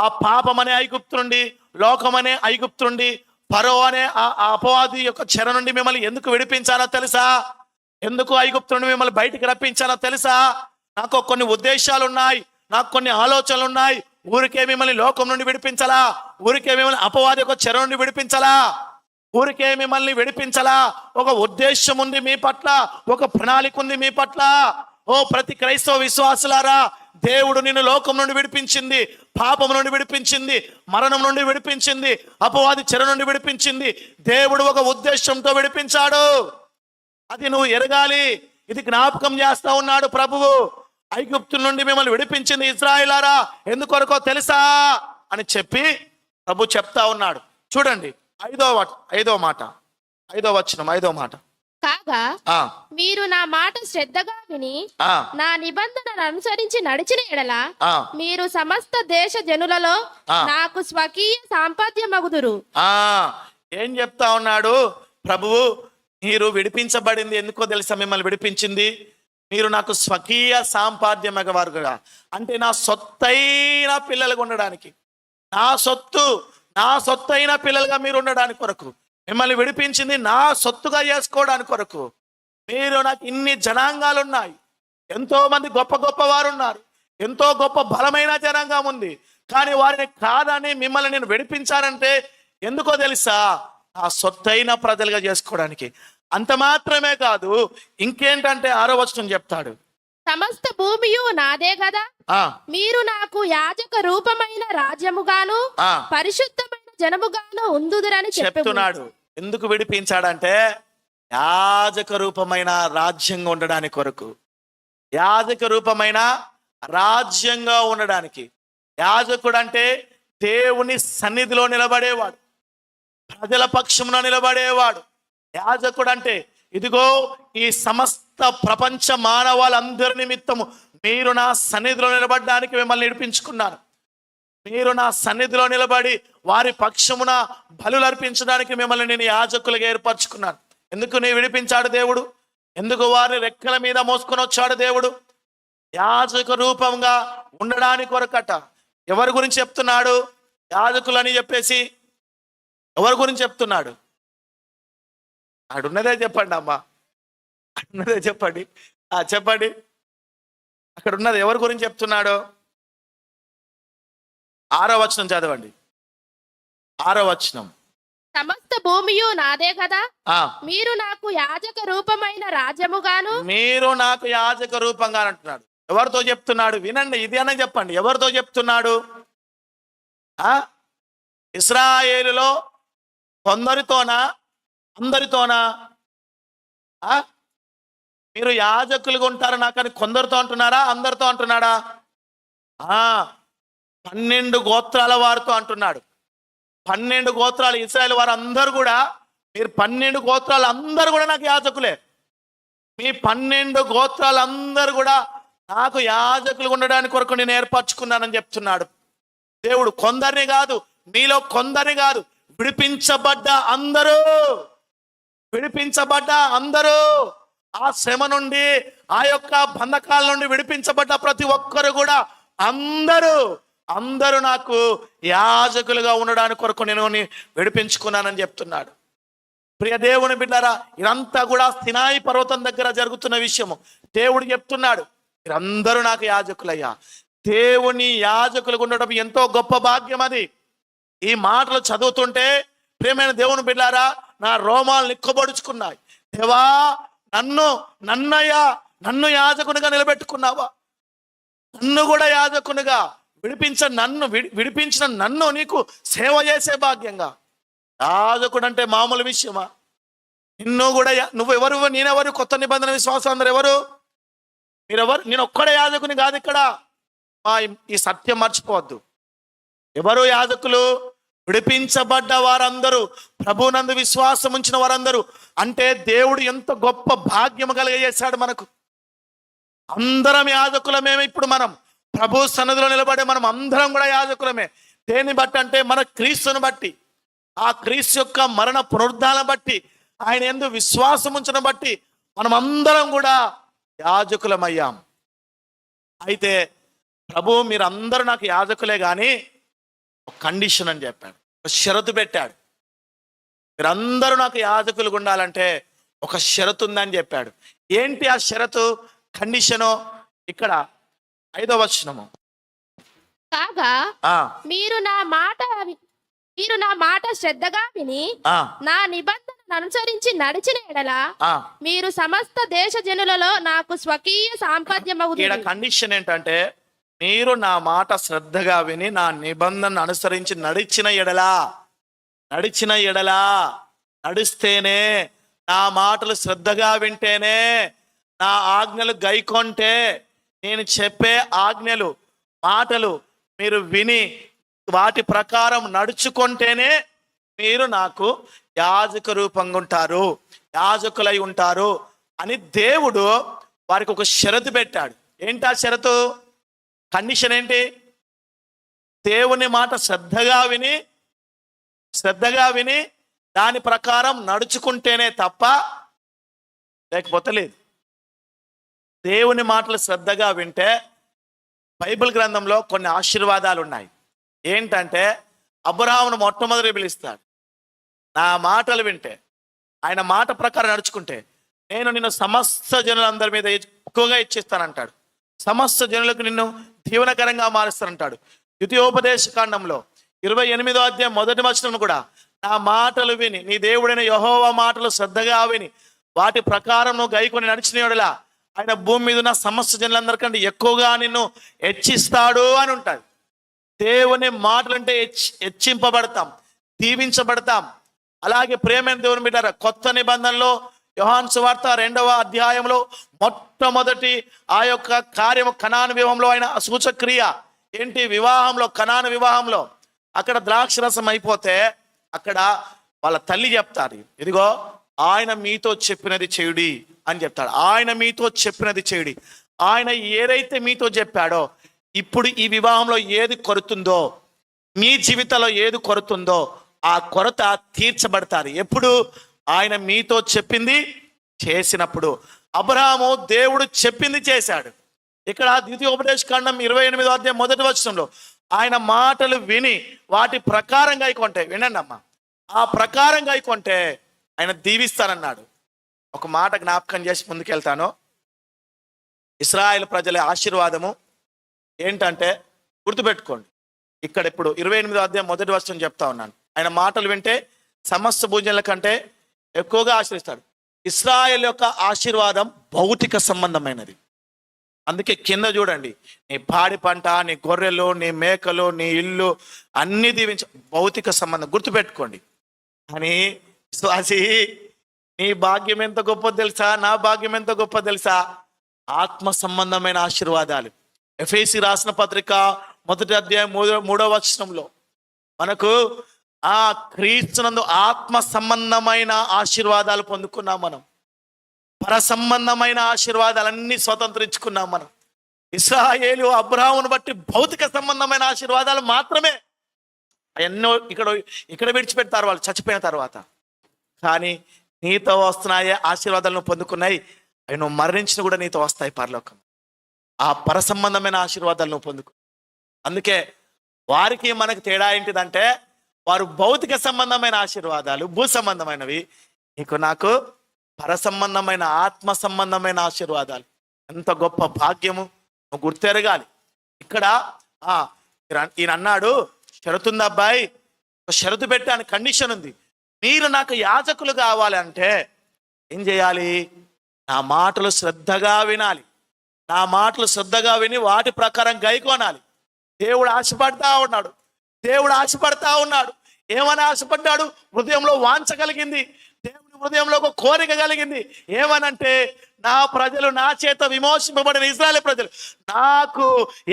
ఆ పాపం అనే ఐగుప్తు నుండి, లోకం అనే ఐగుప్తు నుండి, ఫరో అనే ఆ అపవాది యొక్క చెర నుండి మిమ్మల్ని ఎందుకు విడిపించానో తెలుసా? ఎందుకు ఐగుప్తు నుండి మిమ్మల్ని బయటికి రప్పించానో తెలుసా? నాకు కొన్ని ఉద్దేశాలు ఉన్నాయి, నాకు కొన్ని ఆలోచనలు ఉన్నాయి. ఊరికే మిమ్మల్ని లోకం నుండి విడిపించాలా? ఊరికే మిమ్మల్ని అపవాది యొక్క చెర నుండి విడిపించాలా? ఊరికే మిమ్మల్ని విడిపించాలా? ఒక ఉద్దేశం ఉంది మీ పట్ల, ఒక ప్రణాళిక ఉంది మీ పట్ల. ఓ ప్రతి క్రైస్తవ విశ్వాసులారా, దేవుడు నిన్ను లోకం నుండి విడిపించింది, పాపం నుండి విడిపించింది, మరణం నుండి విడిపించింది, అపవాది చెర నుండి విడిపించింది. దేవుడు ఒక ఉద్దేశంతో విడిపించాడు. అది నువ్వు ఎరగాలి. ఇది జ్ఞాపకం చేస్తా ఉన్నాడు ప్రభువు. ఐగుప్తు నుండి మిమ్మల్ని విడిపించింది ఇశ్రాయేలారా, ఎందుకొరకో తెలుసా అని చెప్పి ప్రభు చెప్తా ఉన్నాడు. చూడండి, ఐదో మాట. కాగా మీరు నా మాట శ్రద్ధగా విని నా నిబంధనను అనుసరించి నడిచిన ఎడల మీరు సమస్త దేశ జనులలో నాకు స్వకీయ సాంపత్యమగుదురు. ఏం చెప్తా ఉన్నాడు ప్రభువు? మీరు విడిపించబడింది ఎందుకో తెలుసా? మిమ్మల్ని విడిపించింది మీరు నాకు స్వకీయ సాంపాద్యమగవారుగా, అంటే నా సొత్తైన పిల్లలుగా ఉండడానికి, నా సొత్తైన పిల్లలుగా మీరు ఉండడానికి కొరకు మిమ్మల్ని విడిపించింది. నా సొత్తుగా చేసుకోవడానికి కొరకు. మీరు నాకు ఇన్ని జనాంగాలు ఉన్నాయి, ఎంతో మంది గొప్ప గొప్ప వారు ఉన్నారు, ఎంతో గొప్ప బలమైన జనాంగం ఉంది. కానీ వారిని కాదని మిమ్మల్ని నేను విడిపించానంటే ఎందుకో తెలుసా? నా సొత్తైన ప్రజలుగా చేసుకోవడానికి. అంత మాత్రమే కాదు, ఇంకేంటంటే 6వ వచనం చెప్తాడు, సమస్త భూమియు నాదే కదా, మీరు నాకు యాజక రూపమైన రాజ్యముగాను పరిశుద్ధమైన జనముగాను ఉందుదురని చెప్తున్నాడు. ఎందుకు విడిపించాడంటే యాజక రూపమైన రాజ్యంగా ఉండడానికి కొరకు. యాజక రూపమైన రాజ్యంగా ఉండడానికి. యాజకుడు అంటే దేవుని సన్నిధిలో నిలబడేవాడు, ప్రజల పక్షమున నిలబడేవాడు. యాజకుడు అంటే ఇదిగో ఈ సమస్త ప్రపంచ మానవాళ్ళందరి నిమిత్తము మీరు నా సన్నిధిలో నిలబడడానికి మిమ్మల్ని నడిపించుకున్నాను. మీరు నా సన్నిధిలో నిలబడి వారి పక్షమున బలులు అర్పించడానికి మిమ్మల్ని నేను యాజకులుగా ఏర్పరచుకున్నాను. ఎందుకు నీ విడిపించాడు దేవుడు? ఎందుకు వారిని రెక్కల మీద మోసుకొని వచ్చాడు దేవుడు? యాజక రూపంగా ఉండడానికి కొరకట. ఎవరి గురించి చెప్తున్నాడు? యాజకులని చెప్పేసి ఎవరి గురించి చెప్తున్నాడు? అడున్నదే చెప్పండి అమ్మా, అడున్నదే చెప్పండి. చెప్పండి, అక్కడ ఉన్నది ఎవరి గురించి చెప్తున్నాడు? 6వ వచనం చదవండి. 6వ వచనం, సమస్త భూమియు నాదే కదా, మీరు నాకు యాజక రూపమైన రాజ్యముగాను. మీరు నాకు యాజక రూపంగా అంటున్నాడు. ఎవరితో చెప్తున్నాడు? వినండి, ఇది అని చెప్పండి. ఎవరితో చెప్తున్నాడు? ఇశ్రాయేలులో కొందరితోనా, అందరితోనా? మీరు యాజకులుగా ఉంటారు నాకని కొందరితో అంటున్నారా, అందరితో అంటున్నాడా? 12 గోత్రాల వారితో అంటున్నాడు. 12 గోత్రాలు ఇశ్రాయేలు వారు అందరూ కూడా, మీరు 12 గోత్రాలు అందరూ కూడా నాకు యాజకులే. మీ 12 గోత్రాలు అందరూ కూడా నాకు యాజకులు ఉండడానికి కొరకు నేను ఏర్పరచుకున్నానని చెప్తున్నాడు దేవుడు. కొందరిని కాదు, మీలో కొందరిని కాదు, విడిపించబడ్డ అందరూ, ఆ శ్రమ నుండి, ఆ యొక్క బంధకాల నుండి విడిపించబడ్డ ప్రతి ఒక్కరు కూడా అందరూ నాకు యాజకులుగా ఉండడానికి కొరకు నేను విడిపించుకున్నానని చెప్తున్నాడు. ప్రియ దేవుని బిడ్డారా, ఇదంతా కూడా సినాయి పర్వతం దగ్గర జరుగుతున్న విషయము. దేవుడు చెప్తున్నాడు, మీరందరూ నాకు యాజకులయ్యా. దేవుని యాజకులుగా ఉండడం ఎంతో గొప్ప భాగ్యం. అది ఈ మాటలు చదువుతుంటే ప్రియమైన దేవుని బిడ్డారా, నా రోమాలు నిక్కబడుచుకున్నాయి. దేవా, నన్ను యాజకునిగా నిలబెట్టుకున్నావా? నన్ను కూడా యాజకునిగా విడిపించిన నన్ను నీకు సేవ చేసే భాగ్యంగా. యాజకుడు అంటే మామూలు విషయమా? నిన్ను కూడా నువ్వెవరు, నేనెవరు? కొత్త నిబంధన విశ్వాసం అందరు ఎవరు? మీరెవరు? నేను ఒక్కడే యాజకుని కాదు ఇక్కడ. ఈ సత్యం మర్చిపోవద్దు. ఎవరు యాజకులు? విడిపించబడ్డ వారందరూ, ప్రభునందు విశ్వాసం ఉంచిన వారందరూ. అంటే దేవుడు ఎంత గొప్ప భాగ్యము కలిగజేశాడు మనకు. అందరం యాజకులమే. ఇప్పుడు మనం ప్రభు సన్నిధిలో నిలబడే మనం అందరం కూడా యాజకులమే. దేన్ని బట్టి అంటే మన క్రీస్తుని బట్టి, ఆ క్రీస్తు యొక్క మరణ పునరుద్ధానం బట్టి, ఆయన యందు విశ్వాసం ఉంచడం బట్టి మనం అందరం కూడా యాజకులమయ్యాం. అయితే ప్రభు మీరందరూ నాకు యాజకులే కానీ ఒక కండిషన్ అని చెప్పాడు, ఒక షరతు పెట్టాడు. మీరందరూ నాకు యాజకులుగా ఉండాలంటే ఒక షరతు ఉందని చెప్పాడు. ఏంటి ఆ షరతు, కండిషను? ఇక్కడ 5వ వచనము. కాగా మీరు నా మాట శ్రద్ధగా విని నా నిబంధనను అనుసరించి నడిచిన ఎడల మీరు సమస్త దేశ జనులలో నాకు స్వకీయ సాంపత్యమగుదురు. ఇక్కడ కండిషన్ ఏంటంటే, మీరు నా మాట శ్రద్ధగా విని నా నిబంధనను అనుసరించి నడిచిన ఎడలా నడిస్తేనే, నా మాటలు శ్రద్ధగా వింటేనే, నా ఆజ్ఞలు గైకొంటే, నేను చెప్పే ఆజ్ఞలు మాటలు మీరు విని వాటి ప్రకారం నడుచుకుంటేనే మీరు నాకు యాజక రూపంగా ఉంటారు, యాజకులై ఉంటారు అని దేవుడు వారికి ఒక షరతు పెట్టాడు. ఏంటి ఆ షరతు, కండిషన్ ఏంటి? దేవుని మాట శ్రద్ధగా విని దాని ప్రకారం నడుచుకుంటేనే తప్ప లేకపోతే లేదు. దేవుని మాటలు శ్రద్ధగా వింటే బైబిల్ గ్రంథంలో కొన్ని ఆశీర్వాదాలు ఉన్నాయి. ఏంటంటే, అబ్రహామును మొట్టమొదటి పిలుస్తాడు. నా మాటలు వింటే, ఆయన మాట ప్రకారం నడుచుకుంటే నేను నిన్ను సమస్త జనులందరి మీద ఎక్కువగా ఇచ్చిస్తానంటాడు. సమస్త జనులకు నిన్ను దీవెనకరంగా మారుస్తానంటాడు. ద్వితీయోపదేశ కాండంలో 28వ అధ్యాయం 1వ వచనం కూడా, నా మాటలు విని, నీ దేవుడైన యెహోవా మాటలు శ్రద్ధగా విని వాటి ప్రకారం నువ్వు గైకొని నడిచిన యెడల ఆయన భూమి మీద ఉన్న సమస్త జనులందరికంటే ఎక్కువగా నిన్ను హెచ్చిస్తాడు అని ఉంటుంది. దేవుని మాటలంటే హెచ్చింపబడతాం, దీవించబడతాం. అలాగే ప్రేమైన దేవుని బిడ్డారా, కొత్త నిబంధనలో యోహాను సువార్త 2వ అధ్యాయంలో మొట్టమొదటి ఆ యొక్క కార్యము కనాను వివాహంలో ఆయన సూచక్రియ ఏంటి? వివాహంలో, కనాను వివాహంలో అక్కడ ద్రాక్షరసం అయిపోతే అక్కడ వాళ్ళ తల్లి చెప్తారు, ఇదిగో ఆయన మీతో చెప్పినది చేయుడి అని చెప్తాడు. ఆయన మీతో చెప్పినది చేయుడి. ఆయన ఏదైతే మీతో చెప్పాడో, ఇప్పుడు ఈ వివాహంలో ఏది కొరుతుందో, మీ జీవితంలో ఏది కొరుతుందో ఆ కొరత తీర్చబడతారు. ఎప్పుడు? ఆయన మీతో చెప్పింది చేసినప్పుడు. అబ్రహాము దేవుడు చెప్పింది చేశాడు. ఇక్కడ ద్వితీయోపదేశ కాండం 28వ అధ్యాయం 1వ వచనంలో, ఆయన మాటలు విని వాటి ప్రకారంగా అయికొంటే, వినండి అమ్మా, ఆ ప్రకారంగా అయికొంటే ఆయన దీవిస్తానన్నాడు. ఒక మాట జ్ఞాపకం చేసి ముందుకెళ్తాను. ఇశ్రాయేలు ప్రజల ఆశీర్వాదము ఏంటంటే, గుర్తుపెట్టుకోండి. ఇక్కడ ఇప్పుడు 28వ అధ్యాయం 1వ వచనం చెప్తా ఉన్నాను. ఆయన మాటలు వింటే సమస్త భూజనుల కంటే ఎక్కువగా ఆశీర్వదిస్తాడు. ఇశ్రాయేల్ యొక్క ఆశీర్వాదం భౌతిక సంబంధమైనది. అందుకే కింద చూడండి, నీ పాడి పంట, నీ గొర్రెలు, నీ మేకలు, నీ ఇల్లు అన్ని దీవించ, భౌతిక సంబంధం. గుర్తుపెట్టుకోండి. కానీ విశ్వాసి, నీ భాగ్యం ఎంత గొప్ప తెలుసా? నా భాగ్యం ఎంత గొప్ప తెలుసా? ఆత్మ సంబంధమైన ఆశీర్వాదాలు. ఎఫెసీ రాసిన పత్రిక 1వ అధ్యాయం 3వ వచనంలో మనకు ఆ క్రీస్తునందు ఆత్మ సంబంధమైన ఆశీర్వాదాలు పొందుకున్నాం. మనం పర సంబంధమైన ఆశీర్వాదాలన్నీ స్వతంత్రించుకున్నాం. మనం ఇశ్రాయేలు అబ్రహామును బట్టి భౌతిక సంబంధమైన ఆశీర్వాదాలు మాత్రమే ఎన్నో ఇక్కడ విడిచిపెడతారు వాళ్ళు చచ్చిపోయిన తర్వాత. కానీ నీతో వస్తున్నాయే ఆశీర్వాదాలను పొందుకున్నాయి, అవి నువ్వు మరణించిన కూడా నీతో వస్తాయి పరలోకం. ఆ పర సంబంధమైన ఆశీర్వాదాలు నువ్వు పొందుకు. అందుకే వారికి మనకు తేడా ఏంటిదంటే, వారు భౌతిక సంబంధమైన ఆశీర్వాదాలు, భూ సంబంధమైనవి. నీకు నాకు పర సంబంధమైన ఆత్మ సంబంధమైన ఆశీర్వాదాలు. ఎంత గొప్ప భాగ్యము, నువ్వు గుర్తెరగాలి. ఇక్కడ ఈయన అన్నాడు, షరతుంది అబ్బాయి, ఒక షరతు పెట్టాను, కండిషన్ ఉంది. మీరు నాకు యాజకులు కావాలంటే ఏం చేయాలి? నా మాటలు శ్రద్ధగా వినాలి. నా మాటలు శ్రద్ధగా విని వాటి ప్రకారం గైకోనాలి. దేవుడు ఆశపడతా ఉన్నాడు. దేవుడు ఆశపడతా ఉన్నాడు. ఏమని ఆశపడ్డాడు? హృదయంలో వాంఛ కలిగింది. దేవుని హృదయంలో ఒక కోరిక కలిగింది. ఏమనంటే, నా ప్రజలు, నా చేత విమోచింపబడిన ఇశ్రాయేలు ప్రజలు నాకు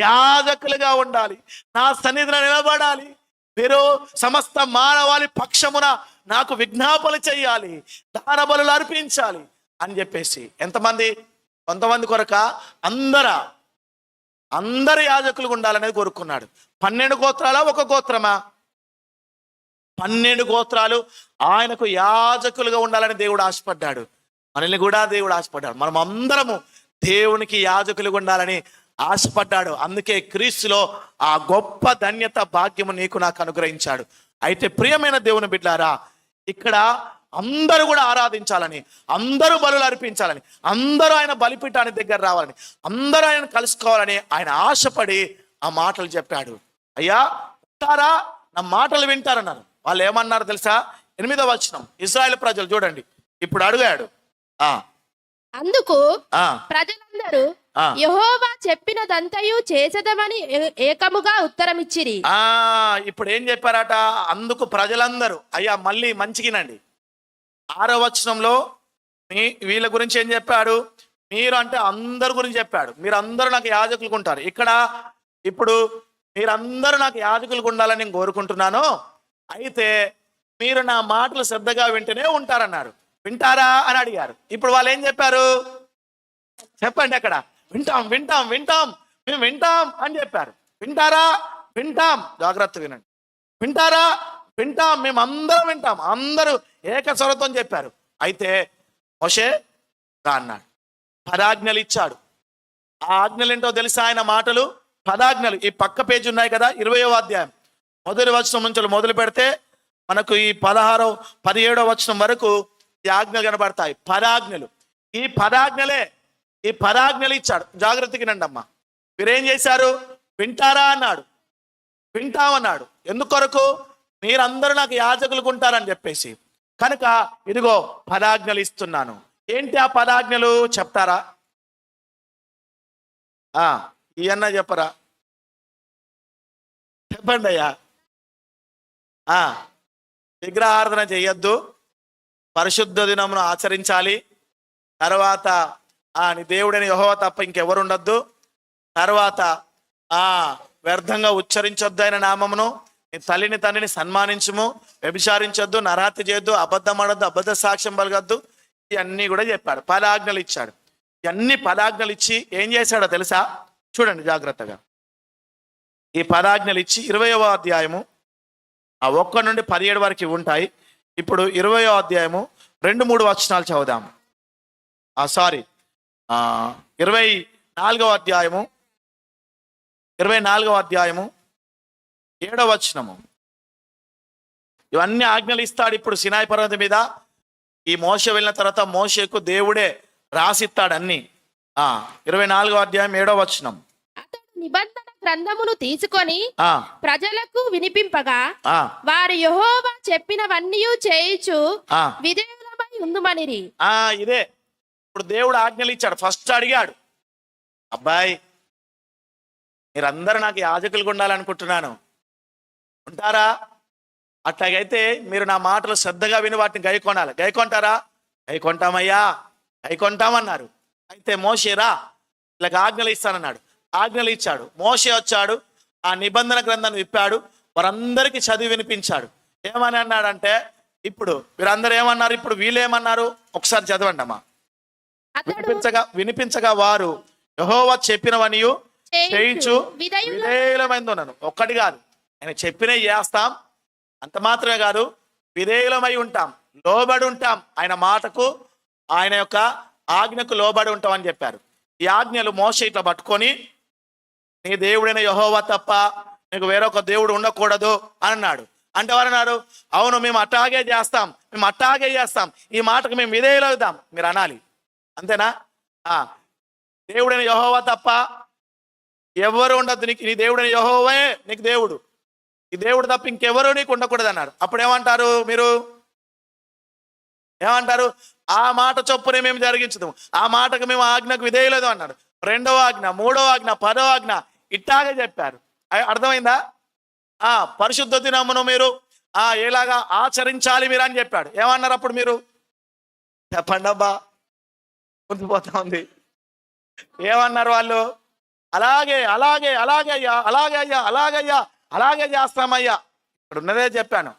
యాజకులుగా ఉండాలి, నా సన్నిధిలో నిలబడాలి. మీరు సమస్త మానవాళి పక్షమున నాకు విజ్ఞాపన చెయ్యాలి, దాన బలులు అర్పించాలి అని చెప్పేసి. ఎంతమంది? కొంతమంది కొరక అందరు యాజకులుగా ఉండాలనేది కోరుకున్నాడు. 12 గోత్రాలా ఒక గోత్రమా? 12 గోత్రాలు ఆయనకు యాజకులుగా ఉండాలని దేవుడు ఆశపడ్డాడు. మనల్ని కూడా దేవుడు ఆశపడ్డాడు. మనం అందరము దేవునికి యాజకులుగా ఉండాలని ఆశపడ్డాడు. అందుకే క్రీస్తులో ఆ గొప్ప ధన్యత, భాగ్యము నీకు నాకు అనుగ్రహించాడు. అయితే ప్రియమైన దేవుని బిడ్డలారా, ఇక్కడ అందరూ కూడా ఆరాధించాలని, అందరూ బలులు అర్పించాలని, అందరూ ఆయన బలిపీఠానికి దగ్గర రావాలని, అందరూ ఆయన కలుసుకోవాలని ఆయన ఆశపడి ఆ మాటలు చెప్పాడు. అయ్యా ఉంటారా, నా మాటలు వింటారన్నారు. వాళ్ళు ఏమన్నారు తెలుసా? 8వ వచనం, ఇశ్రాయేలు ప్రజలు చూడండి. ఇప్పుడు అడిగాడు. అందుకు ప్రజలందరూ యెహోవా చెప్పినదంతయు చేసేదమని ఏకముగా ఉత్తరమిచ్చిరి. ఇప్పుడు ఏం చెప్పారట? అందుకు ప్రజలందరూ, అయ్యా మళ్ళీ మంచిగినండి. 6వ వచనంలో వీళ్ళ గురించి ఏం చెప్పాడు? మీరు అంటే అందరి గురించి చెప్పాడు. మీరందరూ నాకు యాజకులు ఉంటారు. ఇక్కడ ఇప్పుడు మీరందరూ నాకు యాజకులు ఉండాలని నేను కోరుకుంటున్నాను. అయితే మీరు నా మాటలు శ్రద్ధగా వింటూనే ఉంటారన్నారు. వింటారా అని అడిగారు. ఇప్పుడు వాళ్ళు ఏం చెప్పారు? చెప్పండి అక్కడ. వింటాం వింటాం వింటాం, మేము వింటాం అని చెప్పారు. వింటారా? వింటాం. జాగ్రత్త వినండి. వింటారా? వింటాం, మేము అందరం వింటాం. అందరూ ఏకస్వరతో చెప్పారు. అయితే మోషే రా అన్నాడు. 10 ఆజ్ఞలు ఇచ్చాడు. ఆ ఆజ్ఞలు ఏంటో తెలుసా? ఆయన మాటలు 10 ఆజ్ఞలు. ఈ పక్క పేజీ ఉన్నాయి కదా, 20వ అధ్యాయం 1వ వచనం నుంచి మొదలు పెడితే మనకు ఈ 16వ 17వ వచనం వరకు ఈ ఆజ్ఞలు కనబడతాయి. 10 ఆజ్ఞలు. ఈ 10 ఆజ్ఞలు ఇచ్చాడు. జాగ్రత్తగా వినండి అమ్మా. మీరేం చేశారు? వింటారా అన్నాడు. వింటామన్నాడు. ఎందుకొరకు? మీరందరూ నాకు యాజకులుగా ఉంటారని చెప్పేసి. కనుక ఇదిగో 10 ఆజ్ఞలు ఇస్తున్నాను. ఏంటి ఆ 10 ఆజ్ఞలు చెప్తారా? ఈయన్న చెప్పరా? చెప్పండి అయ్యా. విగ్రహారాధన చేయొద్దు, పరిశుద్ధ దినమును ఆచరించాలి. తర్వాత నీ దేవుడైన యెహోవా తప్ప ఇంకెవరు ఉండొద్దు. తర్వాత వ్యర్థంగా ఉచ్చరించొద్దు ఆయన నామమును. నీ తల్లిని తండ్రిని సన్మానించుము, వ్యభిచారించొద్దు, నరహత్య చేయొద్దు, అబద్ధం ఆడొద్దు, అబద్ధ సాక్ష్యం పలగొద్దు. ఇవన్నీ కూడా చెప్పాడు. 10 ఆజ్ఞలు ఇచ్చాడు. ఇవన్నీ 10 ఆజ్ఞలు ఇచ్చి ఏం చేశాడో తెలుసా? చూడండి జాగ్రత్తగా. ఈ 10 ఆజ్ఞలు ఇచ్చి 20వ అధ్యాయము 1 నుండి 17 వరకు ఉంటాయి. ఇప్పుడు 20వ అధ్యాయము 2-3 వచనాలు చదువుదాము. 24వ అధ్యాయము 7వ వచనము. ఇవన్నీ ఆజ్ఞలు ఇస్తాడు ఇప్పుడు సినాయి పర్వతం మీద. ఈ మోషే వెళ్ళిన తర్వాత మోషేకు దేవుడే రాసిస్తాడు అన్ని. 24వ అధ్యాయం 7వ వచనం. అతడు నిబంధన గ్రంథమును తీసుకొని ప్రజలకు వినిపింపగా వారు యెహోవా చెప్పినవన్నీ చేయుచు విధేయులమై ఉందుమనిరి. ఇదే ఇప్పుడు దేవుడు ఆజ్ఞలు ఇచ్చాడు. ఫస్ట్ అడిగాడు, అబ్బాయి మీరందరూ నాకు యాజకులుగా ఉండాలనుకుంటున్నాను, ఉంటారా? అట్లాగైతే మీరు నా మాటలు శ్రద్ధగా విని వాటిని గైకొనాలి. గైకొంటారా? గైకొంటామయ్యా, గైకొంటామన్నారు. అయితే మోషే రా, ఇలాగ ఆజ్ఞలు ఇస్తానన్నాడు. ఆజ్ఞలు ఇచ్చాడు. మోషే వచ్చాడు, ఆ నిబంధన గ్రంథాన్ని విప్పాడు, వారందరికీ చదివి వినిపించాడు. ఏమని అన్నాడంటే, ఇప్పుడు వీరందరూ ఏమన్నారు? ఇప్పుడు వీళ్ళేమన్నారు? ఒకసారి చదవండి అమ్మా. వినిపించగా వారు యెహోవా చెప్పినవనియు చేయించు విధేయులమైంది ఉన్నాను. ఒక్కటి కాదు, ఆయన చెప్పినవి చేస్తాం, అంత మాత్రమే కాదు, విధేయులమై ఉంటాం, లోబడి ఉంటాం. ఆయన మాటకు, ఆయన యొక్క ఆజ్ఞకు లోబడి ఉంటాం అని చెప్పారు. ఈ ఆజ్ఞలు మోషే ఇట్లా పట్టుకొని, నీ దేవుడైన యెహోవా తప్ప నీకు వేరొక దేవుడు ఉండకూడదు అని అన్నాడు. అంటే ఎవరన్నారు? అవును, మేము అట్టాగే చేస్తాం, మేము అట్టాగే చేస్తాం, ఈ మాటకు మేము విధేయులవుతాం మీరు అనాలి. అంతేనా? దేవుడైన యెహోవా తప్ప ఎవరు ఉండద్దు, నీ దేవుడైన యెహోవాయే నీకు దేవుడు. ఈ దేవుడు తప్ప ఇంకెవరూ నీకు ఉండకూడదు అన్నాడు. అప్పుడు ఏమంటారు మీరు? ఏమంటారు? ఆ మాట చొప్పునే మేము జరిగించదు, ఆ మాటకు మేము ఆజ్ఞకు విధేయులేదు అన్నాడు. 2వ ఆజ్ఞ, 3వ ఆజ్ఞ, 10వ ఆజ్ఞ ఇట్టాగే చెప్పారు. అర్థమైందా? పరిశుద్ధ దినమును మీరు ఎలాగా ఆచరించాలి మీరు అని చెప్పాడు. ఏమన్నారు అప్పుడు మీరు? చెప్పండి అబ్బా, గుర్తుపోతా ఉంది. ఏమన్నారు వాళ్ళు? అలాగే అలాగే అలాగే అయ్యా, అలాగే అయ్యా, అలాగయ్యా, అలాగే చేస్తామయ్యా. ఇక్కడ ఉన్నదే చెప్పాను,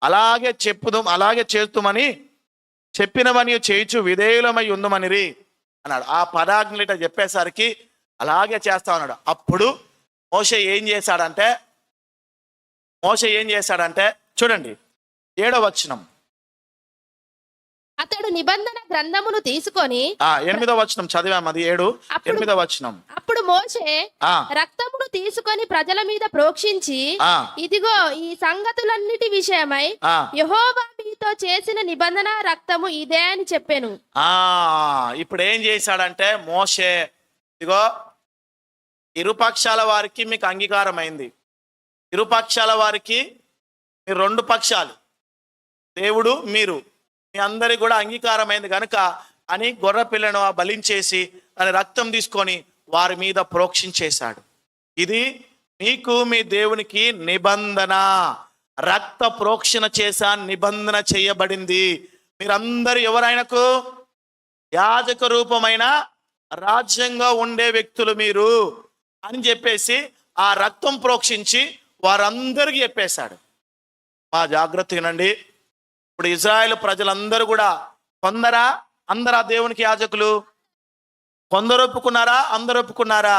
అలాగే చెప్పుదాం, అలాగే చేస్తుమని చెప్పినవని చేయించు విధేయులమై ఉందమనిరి అన్నాడు. ఆ పదాజ్ఞలిట చెప్పేసరికి అలాగే చేస్తా ఉన్నాడు. అప్పుడు మోషే ఏం చేశాడంటే చూడండి 7వ వచనం. అతడు నిబంధన గ్రంథమును తీసుకొని 8వ వచనం చదివాం, అది 7, 8వ వచనం. అప్పుడు మోషే రక్తమును తీసుకొని ప్రజల మీద ప్రోక్షించి, ఇదిగో ఈ సంగతులన్నిటి విషయమై యెహోవా మీతో చేసిన నిబంధన రక్తము ఇదే అని చెప్పాను. ఇప్పుడు ఏం చేశాడంటే మోషే, ఇదిగో ఇరుపక్షాల వారికి మీకు అంగీకారం అయింది, ఇరుపక్షాల వారికి మీరు 2 పక్షాలు, దేవుడు మీరు, మీ అందరికి కూడా అంగీకారమైంది కనుక అని గొర్రె పిల్లను బలించేసి దాని రక్తం తీసుకొని వారి మీద ప్రోక్షించేశాడు. ఇది మీకు మీ దేవునికి నిబంధన, రక్త ప్రోక్షణ చేశా, నిబంధన చేయబడింది. మీరందరూ ఎవరైనాకు యాజక రూపమైన రాజ్యంగా ఉండే వ్యక్తులు మీరు అని చెప్పేసి ఆ రక్తం ప్రోక్షించి వారందరికీ చెప్పేశాడు. మా జాగ్రత్త వినండి. ఇప్పుడు ఇజ్రాయెల్ ప్రజలందరూ కూడా అందరా దేవునికి యాజకులు? కొందరు ఒప్పుకున్నారా? అందరు ఒప్పుకున్నారా?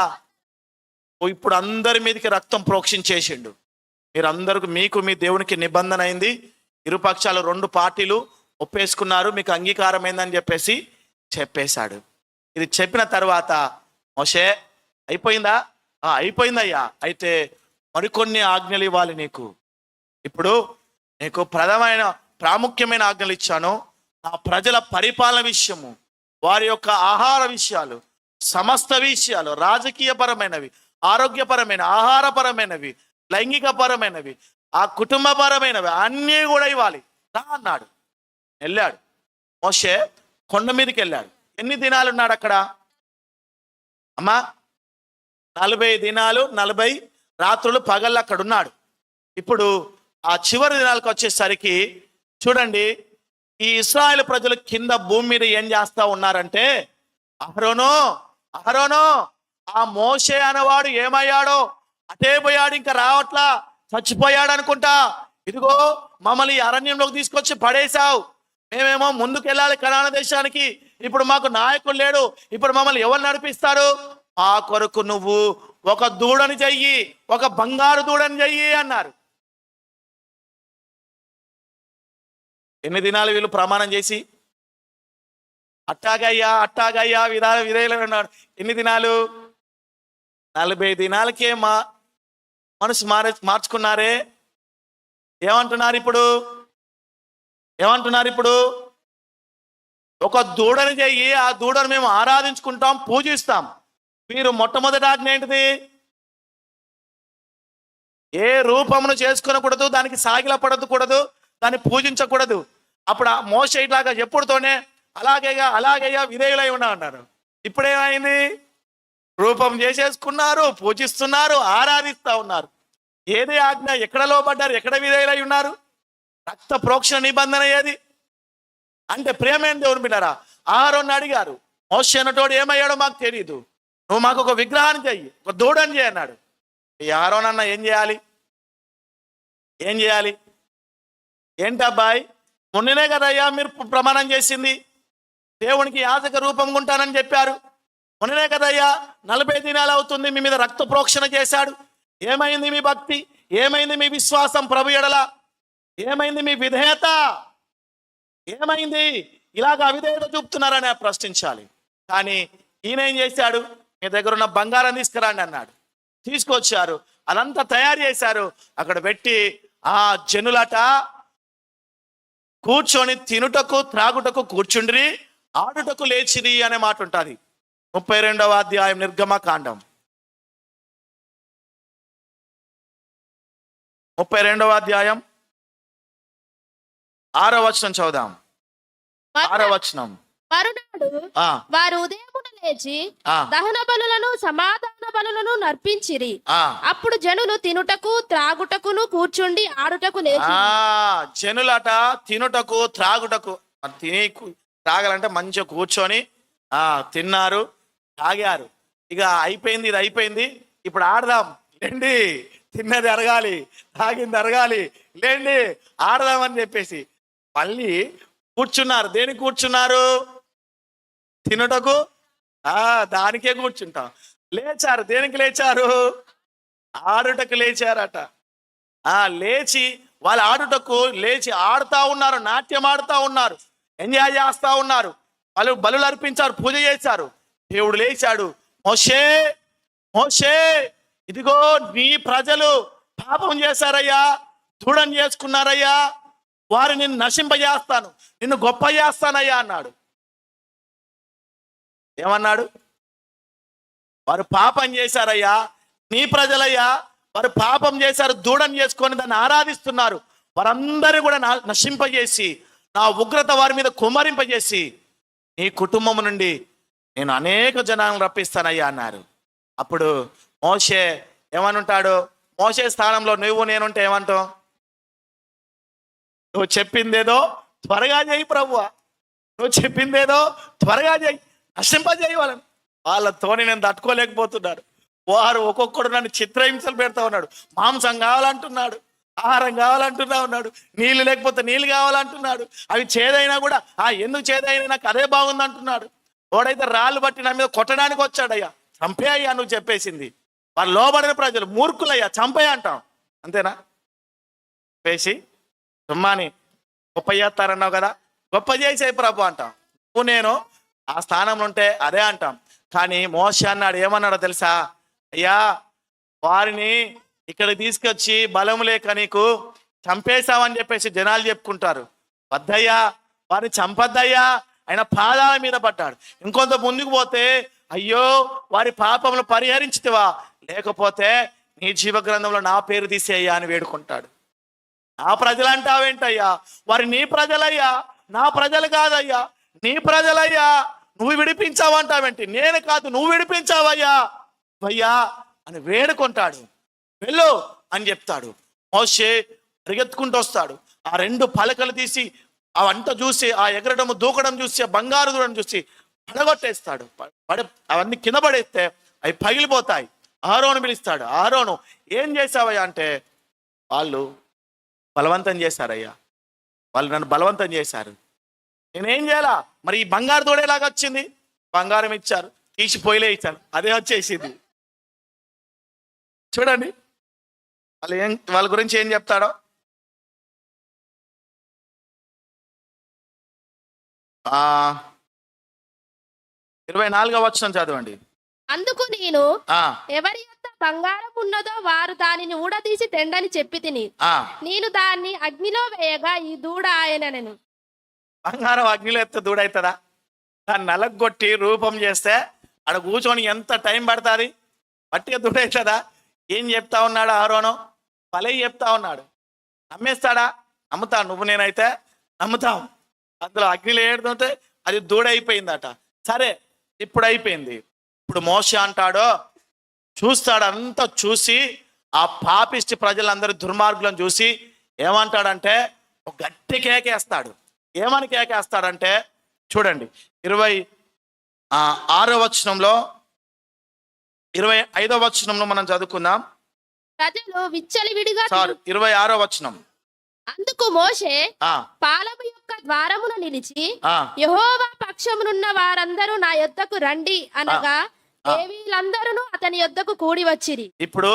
ఇప్పుడు అందరి మీదకి రక్తం ప్రోక్షించేసిండు. మీరందరికి మీకు మీ దేవునికి నిబంధన అయింది, ఇరుపక్షాలు 2 పార్టీలు ఒప్పేసుకున్నారు, మీకు అంగీకారమైందని చెప్పేసి చెప్పేశాడు. ఇది చెప్పిన తర్వాత మోషే అయిపోయిందా? అయిపోయిందయ్యా, అయితే మరికొన్ని ఆజ్ఞలు ఇవ్వాలి నీకు. ఇప్పుడు నీకు ప్రాముఖ్యమైన ఆజ్ఞలు ఇచ్చాను. నా ప్రజల పరిపాలన విషయము, వారి యొక్క ఆహార విషయాలు, సమస్త విషయాలు, రాజకీయపరమైనవి, ఆరోగ్యపరమైన, ఆహారపరమైనవి, లైంగికపరమైనవి, ఆ కుటుంబపరమైనవి అన్నీ కూడా ఇవ్వాలి రా అన్నాడు. వెళ్ళాడు మోషే, కొండ మీదకి వెళ్ళాడు. ఎన్ని దినాలు ఉన్నాడు అక్కడ అమ్మా? 40 దినాలు 40 రాత్రులు పగళ్ళు అక్కడ ఉన్నాడు. ఇప్పుడు ఆ చివరి దినాలకు వచ్చేసరికి చూడండి, ఈ ఇశ్రాయేలు ప్రజలు కింద భూమి మీద ఏం చేస్తా ఉన్నారంటే, అహరోను ఆ మోషే అనేవాడు ఏమయ్యాడో, అటే పోయాడు, ఇంకా రావట్లా, చచ్చిపోయాడు అనుకుంటా. ఇదిగో మమ్మల్ని అరణ్యంలోకి తీసుకొచ్చి పడేశావు, మేమేమో ముందుకు వెళ్ళాలి కనాన దేశానికి, ఇప్పుడు మాకు నాయకుడు లేడు, ఇప్పుడు మమ్మల్ని ఎవరు నడిపిస్తారు? ఆ కొరకు నువ్వు ఒక దూడని చెయ్యి, ఒక బంగారు దూడని చెయ్యి అన్నారు. ఎన్ని దినాలు వీళ్ళు ప్రమాణం చేసి అట్టాగయ్యా విధేయులు అన్నాడు. ఎన్ని దినాలు? 40 దినాలకే మనసు మార్చుకున్నారే. ఏమంటున్నారు ఇప్పుడు? ఒక దూడని చెయ్యి, ఆ దూడను మేము ఆరాధించుకుంటాం, పూజిస్తాం. మీరు మొట్టమొదటి ఆజ్ఞ ఏంటిది? ఏ రూపమును చేసుకునకూడదు, దానికి సాగిలపడకూడదు, దాన్ని పూజించకూడదు. అప్పుడు ఆ మోషే ఇట్లాగా ఎప్పుడుతోనే అలాగేగా విధేయులై ఉన్నారు. ఇప్పుడేమైంది? రూపం చేసేసుకున్నారు, పూజిస్తున్నారు, ఆరాధిస్తూ ఉన్నారు. ఏది ఆజ్ఞ? ఎక్కడ లోబడ్డారు? ఎక్కడ విధేయులై ఉన్నారు? రక్త ప్రోక్షణ నిబంధన ఏది అంటే ప్రేమేం దేవుని బిడ్డారా? ఆహారాన్ని అడిగారు. మోషే అన్నటోడు ఏమయ్యాడో మాకు తెలియదు, నువ్వు మాకు ఒక విగ్రహాన్ని చెయ్యి, ఒక దూడని చేయి అన్నాడు. ఈ ఆరోనన్న ఏం చేయాలి? ఏంటబ్బాయి, మొన్ననే కదయ్యా మీరు ప్రమాణం చేసింది, దేవునికి యాజక రూపంగా ఉంటానని చెప్పారు. మొన్ననే కదయ్యా 40 దినాలు అవుతుంది, మీ మీద రక్త ప్రోక్షణ చేశాడు. ఏమైంది మీ భక్తి? ఏమైంది మీ విశ్వాసం ప్రభు ఎడల? ఏమైంది మీ విధేయత? ఏమైంది? ఇలాగ అవిధేయత చూపుతున్నారని ప్రశ్నించాలి. కానీ ఈయన ఏం చేశాడు? మీ దగ్గర ఉన్న బంగారం తీసుకురండి అన్నాడు. తీసుకొచ్చారు, అదంతా తయారు చేశారు, అక్కడ పెట్టి ఆ జనులట కూర్చొని తినుటకు త్రాగుటకు కూర్చుండ్రి, ఆడుటకు లేచిరి అనే మాట ఉంటుంది 32వ అధ్యాయం నిర్గమకాండం 32వ అధ్యాయం 6వ వచనం చదువుదాం. 6వ వచనం. మరునాడు వారు ఉదయమున లేచి దహన బలులను సమాధాన బలులను నర్పించిరి. అప్పుడు జనులు తినుటకు త్రాగుటకును కూర్చుండి ఆడుటకు లేచి. జనులట తినుటకు త్రాగుటకు, తిని త్రాగాలంటే మంచిగా కూర్చొని తిన్నారు, తాగారు. ఇక అయిపోయింది, ఇది అయిపోయింది, ఇప్పుడు ఆడదాం లేండి, తిన్నది అరగాలి, తాగింది అరగాలి, లేండి ఆడదామని చెప్పేసి మళ్ళీ కూర్చున్నారు. దేనికి కూర్చున్నారు? తినుటకు. దానికే కూర్చుంటాం. లేచారు. దేనికి లేచారు? ఆడుటకు లేచారట. లేచి వాళ్ళు ఆడుటకు లేచి ఆడుతా ఉన్నారు, నాట్యం ఆడుతా ఉన్నారు, ఎంజాయ్ చేస్తా ఉన్నారు. వాళ్ళు బలులు అర్పించారు, పూజ చేశారు. దేవుడు లేచాడు, మోషే మోషే ఇదిగో నీ ప్రజలు పాపం చేశారయ్యా, దూడం చేసుకున్నారయ్యా, వారిని నిన్ను నశింపజేస్తాను, నిన్ను గొప్ప చేస్తానయ్యా అన్నాడు. ఏమన్నాడు? వారు పాపం చేశారయ్యా, నీ ప్రజలయ్యా, వారు పాపం చేశారు, దూడం చేసుకొని దాన్ని ఆరాధిస్తున్నారు, వారందరూ కూడా నశింపజేసి నా ఉగ్రత వారి మీద కుమ్మరింపజేసి నీ కుటుంబం నుండి నేను అనేక జనాలను రప్పిస్తానయ్యా అన్నారు. అప్పుడు మోషే ఏమనుంటాడు? మోషే స్థానంలో నువ్వు నేనుంటే ఏమంటావు? నువ్వు చెప్పిందేదో త్వరగా చేయి ప్రభువా, నువ్వు చెప్పిందేదో త్వరగా చేయి, నశింపజేయి వాళ్ళని. వాళ్ళతోని నేను తట్టుకోలేకపోతున్నాడు. వారు ఒక్కొక్కడు నన్ను చిత్రహింసలు పెడతా ఉన్నాడు. మాంసం కావాలంటున్నాడు, ఆహారం కావాలంటున్నా ఉన్నాడు, నీళ్ళు లేకపోతే నీళ్ళు కావాలంటున్నాడు. అవి చేదైనా కూడా ఎందుకు చేదైనా నాకు అదే బాగుంది అంటున్నాడు. వాడైతే రాళ్ళు బట్టి నా మీద కొట్టడానికి వచ్చాడయ్యా, చంపేయ్యా నువ్వు చెప్పేసింది. వాళ్ళు లోబడిన ప్రజలు మూర్ఖులయ్యా, చంపేయ అంటాం, అంతేనా? చెప్పేసి సుమ్మాని గొప్ప చేస్తారన్నావు కదా, గొప్ప చేసే ప్రభు అంటాం. నువ్వు నేను ఆ స్థానంలో ఉంటే అదే అంటాం. కానీ మోషే అన్నాడు, ఏమన్నాడో తెలుసా? అయ్యా వారిని ఇక్కడ తీసుకొచ్చి బలం లేక నీకు చంపేశావని చెప్పేసి జనాలు చెప్పుకుంటారు. వద్దయ్యా, వారిని చంపద్దయ్యా, ఆయన పాదాల మీద పడ్డాడు. ఇంకొంత ముందుకు పోతే అయ్యో వారి పాపములు పరిహరించుతావా, లేకపోతే నీ జీవ గ్రంథంలో నా పేరు తీసేయ్యా అని వేడుకుంటాడు. నా ప్రజలు అంటావేంటయ్యా? వారి నీ ప్రజలయ్యా, నా ప్రజలు కాదయ్యా, నీ ప్రజలయ్యా, నువ్వు విడిపించావంటావేంటి? నేను కాదు, నువ్వు విడిపించావయ్యా అయ్యా అని వేడుకుంటాడు. వెళ్ళు అని చెప్తాడు. మోషే పరిగెత్తుకుంటూ వస్తాడు. ఆ 2 పలకలు తీసి అవంట చూసి, ఆ ఎగరడం దూకడం చూసి, ఆ బంగారు దూడడం చూసి పడగొట్టేస్తాడు. అవన్నీ కింద పడేస్తే అవి పగిలిపోతాయి. ఆరోను పిలుస్తాడు. ఆరోను ఏం చేసావయ్యా అంటే, వాళ్ళు బలవంతం చేశారయ్యా, వాళ్ళు నన్ను బలవంతం చేశారు, నేనేం చేయాలా? మరి ఈ బంగారు దూడ ఎలాగ వచ్చింది? బంగారం ఇచ్చారు, తీసి పొయ్యిలే ఇచ్చాను, అదే వచ్చేసింది. చూడండి వాళ్ళ గురించి ఏం చెప్తాడో. ఆ 24వ వచనం చదవండి. అందుకు నేను ఎవరి యొక్క బంగారం ఉన్నదో వారు దానిని ఊడదీసి తెండని చెప్పి తిని, నేను దాన్ని అగ్నిలో వేయగా ఈ దూడ ఆయనను. బంగారం అగ్నిలో ఎత్తే దూడ అవుతుందా? దాన్ని నలగొట్టి రూపం చేస్తే అక్కడ కూర్చొని ఎంత టైం పడుతుంది? పట్టిగా దూడ అవుతుందా? ఏం చెప్తా ఉన్నాడు ఆరోను? భలే చెప్తా ఉన్నాడు. నమ్మేస్తాడా? నమ్ముతా. నువ్వు నేనైతే నమ్ముతాం. అందులో అగ్నిలో ఏడుతుంటే అది దూడ అయిపోయిందట. సరే, ఇప్పుడు అయిపోయింది. ఇప్పుడు మోషే అంటాడో చూస్తాడు, అంతా చూసి ఆ పాపిష్టి ప్రజలందరూ దుర్మార్గులను చూసి ఏమంటాడంటే ఒక గట్టి కేకేస్తాడు. ఏమని కేకేస్తాడంటే చూడండి 26వ వచనంలో, 25వ వచనంలో మనం చదువుకుందాం. ప్రజలు విచ్చలవిడిగా 26వ వచనం. అందుకు మోషే పాలము యొక్క ద్వారమున నిలిచి యెహోవా పక్షమునున్న వారందరూ నా యొద్దకు రండి అనగా లేవీయులందరూ అతని యొద్దకు కూడి వచ్చిరి. ఇప్పుడు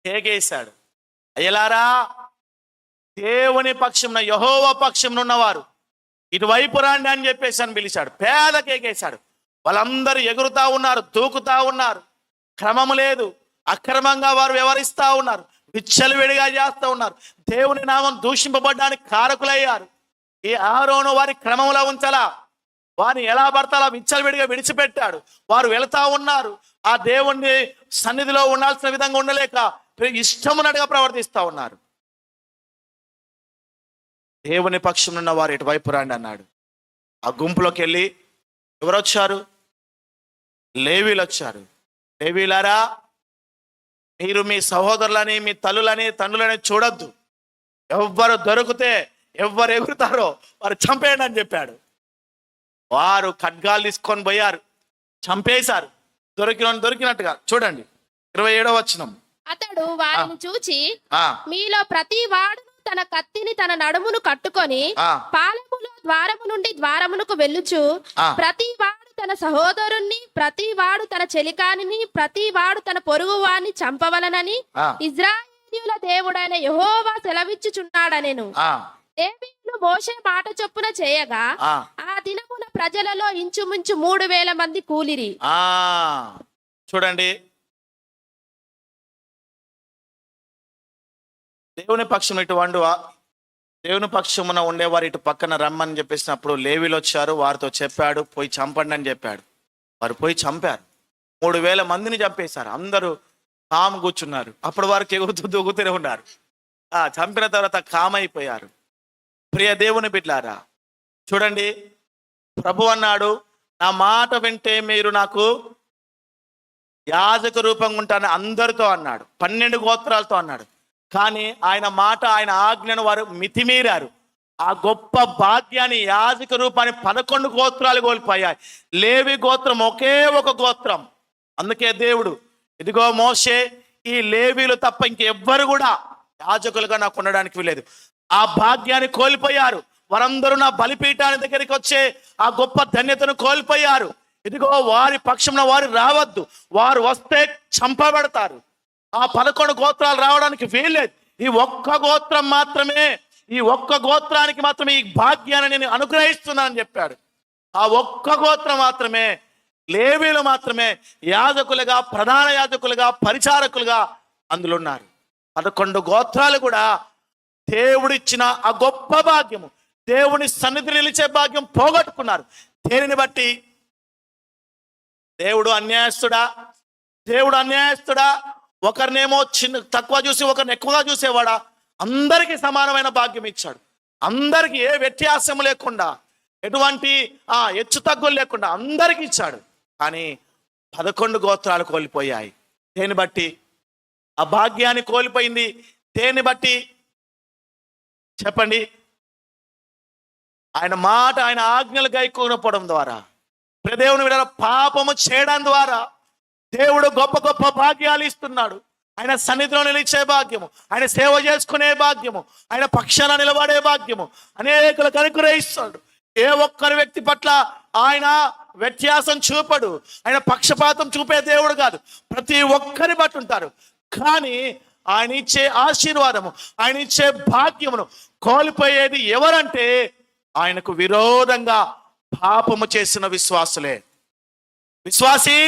కేకేశాడు, అయ్యలారా దేవుని పక్షమున యెహోవా పక్షమున ఉన్నవారు ఇటువైపు రండి అని చెప్పేసి అని పిలిచాడు. పేద కేకేశాడు. వాళ్ళందరూ ఎగురుతా ఉన్నారు, దూకుతా ఉన్నారు, క్రమము లేదు, అక్రమంగా వారు వ్యవహరిస్తా ఉన్నారు, విచ్చలవిడిగా చేస్తూ ఉన్నారు, దేవుని నామం దూషింపబడ్డానికి కారకులయ్యారు. ఈ ఆరోను వారి క్రమంలో ఉంచాలా, వారిని ఎలా పడతాలా విచ్చలవిడిగా విడిచిపెట్టాడు. వారు వెళతా ఉన్నారు, ఆ దేవుని సన్నిధిలో ఉండాల్సిన విధంగా ఉండలేక ఇష్టమున్నట్టుగా ప్రవర్తిస్తూ ఉన్నారు. దేవుని పక్షం ఉన్న వారు ఇటువైపు రండి అన్నాడు. ఆ గుంపులోకి వెళ్ళి ఎవరు వచ్చారు? లేవీలు వచ్చారు. లేవీలారా, మీరు మీ సహోదరులని, మీ తల్లులని, తండ్రులని చూడొద్దు. ఎవ్వరు దొరికితే, ఎవ్వరు ఎగురుతారో వారు చంపేయండి అని చెప్పాడు. వారు ఖడ్గాలు తీసుకొని పోయారు, చంపేశారు. దొరికినట్టుగా. చూడండి 27వ వచనం. అతడు వారిని చూచి, మీలో ప్రతి వాడు తన కత్తిని తన నడుమును కట్టుకొని పాలెములో ద్వారము నుండి ద్వారమునకు వెళ్ళుచు, ప్రతి వాడు తన సహోదరుణ్ణి, ప్రతి వాడు తన చెలికానిని, ప్రతి వాడు తన పొరుగు వాడిని చంపవలనని ఇజ్రాయేలీయుల దేవుడైన యెహోవా సెలవిచ్చుచున్నాడనెను. లేవీయులు మోషే మాట చొప్పున చేయగా ఆ దినమున ప్రజలలో ఇంచుమించు 3000 మంది కూలిరి. చూడండి, దేవుని పక్షం ఇటు వండువా, దేవుని పక్షమున ఉండేవారు ఇటు పక్కన రమ్మని చెప్పేసినప్పుడు లేవీలు వచ్చారు. వారితో చెప్పాడు, పోయి చంపండి అని చెప్పాడు. వారు పోయి చంపారు. 3000 మందిని చంపేశారు. అందరూ కాము కూర్చున్నారు. అప్పుడు వారికి ఎగురుతూ దూకుతూనే ఉన్నారు. చంపిన తర్వాత కామైపోయారు. ప్రియ దేవుని బిడ్డలారా, చూడండి, ప్రభు అన్నాడు, నా మాట వింటే మీరు నాకు యాజక రూపంగా ఉంటాను అందరితో అన్నాడు. 12 గోత్రాలతో అన్నాడు. కానీ ఆయన మాట, ఆయన ఆజ్ఞను వారు మితిమీరారు. ఆ గొప్ప భాగ్యాన్ని, యాజక రూపాన్ని 11 గోత్రాలు కోల్పోయాయి. లేవి గోత్రం ఒకే ఒక గోత్రం. అందుకే దేవుడు, ఇదిగో మోషే, ఈ లేవీలు తప్ప ఇంకెవ్వరు కూడా యాజకులుగా నాకు ఉండడానికి వీలేదు. ఆ భాగ్యాన్ని కోల్పోయారు. వారందరూ నా బలిపీఠాన్ని దగ్గరికి వచ్చే ఆ గొప్ప ధన్యతను కోల్పోయారు. ఇదిగో వారి పక్షంలో వారు రావద్దు. వారు వస్తే చంపబడతారు. ఆ 11 గోత్రాలు రావడానికి వీల్లేదు. ఈ ఒక్క గోత్రం మాత్రమే, ఈ ఒక్క గోత్రానికి మాత్రమే ఈ భాగ్యాన్ని నేను అనుగ్రహిస్తున్నానని చెప్పాడు. ఆ ఒక్క గోత్రం మాత్రమే, లేవీలు మాత్రమే యాజకులుగా, ప్రధాన యాజకులుగా, పరిచారకులుగా అందులో ఉన్నారు. 11 గోత్రాలు కూడా దేవుడిచ్చిన ఆ గొప్ప భాగ్యము, దేవుని సన్నిధి నిలిచే భాగ్యం పోగొట్టుకున్నారు. దేనిని బట్టి? దేవుడు అన్యాయస్తుడా? దేవుడు అన్యాయస్తుడా? ఒకరినేమో తక్కువ చూసి ఒకరిని ఎక్కువగా చూసేవాడా? అందరికీ సమానమైన భాగ్యం ఇచ్చాడు. అందరికీ ఏ వ్యత్యాసం లేకుండా, ఎటువంటి హెచ్చు తగ్గులు లేకుండా అందరికీ ఇచ్చాడు. కానీ 11 గోత్రాలు కోల్పోయాయి. దేని బట్టి? ఆ భాగ్యాన్ని కోల్పోయింది దేన్ని బట్టి చెప్పండి? ఆయన మాట, ఆయన ఆజ్ఞలు గైకొనకపోవడం ద్వారా, దేవుని విడ పాపము చేయడం ద్వారా దేవుడు గొప్ప గొప్ప భాగ్యాలు ఇస్తున్నాడు. ఆయన సన్నిధిలో నిలిచే భాగ్యము, ఆయన సేవ చేసుకునే భాగ్యము, ఆయన పక్షాన నిలబడే భాగ్యము అనేకులకు అనుగ్రహిస్తాడు. ఏ ఒక్కరి వ్యక్తి పట్ల ఆయన వ్యత్యాసం చూపడు. ఆయన పక్షపాతం చూపే దేవుడు కాదు. ప్రతి ఒక్కరి బట్టి ఉంటారు. కానీ ఆయన ఇచ్చే ఆశీర్వాదము, ఆయన ఇచ్చే భాగ్యమును కోల్పోయేది ఎవరంటే ఆయనకు విరోధంగా పాపము చేసిన విశ్వాసులే. విశ్వాసి,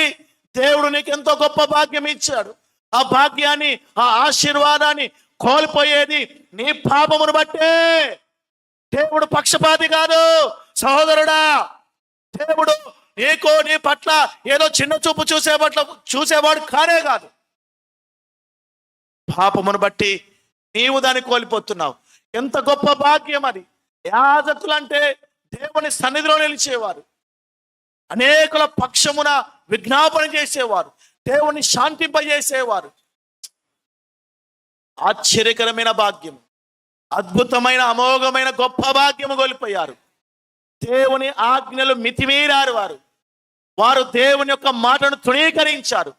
దేవుడు నీకు ఎంతో గొప్ప భాగ్యం ఇచ్చాడు. ఆ భాగ్యాన్ని, ఆ ఆశీర్వాదాన్ని కోల్పోయేది నీ పాపమును బట్టే. దేవుడు పక్షపాతి కాదు సహోదరుడా. దేవుడు నీకు, నీ పట్ల ఏదో చిన్న చూపు చూసేవాడు కానే కాదు. పాపమును బట్టి నీవు దాన్ని కోల్పోతున్నావు. ఎంత గొప్ప భాగ్యం అది. యాజకులు అంటే దేవుని సన్నిధిలో నిలిచేవారు, అనేకుల పక్షమున విజ్ఞాపన చేసేవారు, దేవుని శాంతింపజేసేవారు. ఆశ్చర్యకరమైన భాగ్యం, అద్భుతమైన, అమోఘమైన గొప్ప భాగ్యము కోల్పోయారు. దేవుని ఆజ్ఞలు మితిమీరారు. వారు దేవుని యొక్క మాటను తృణీకరించారు.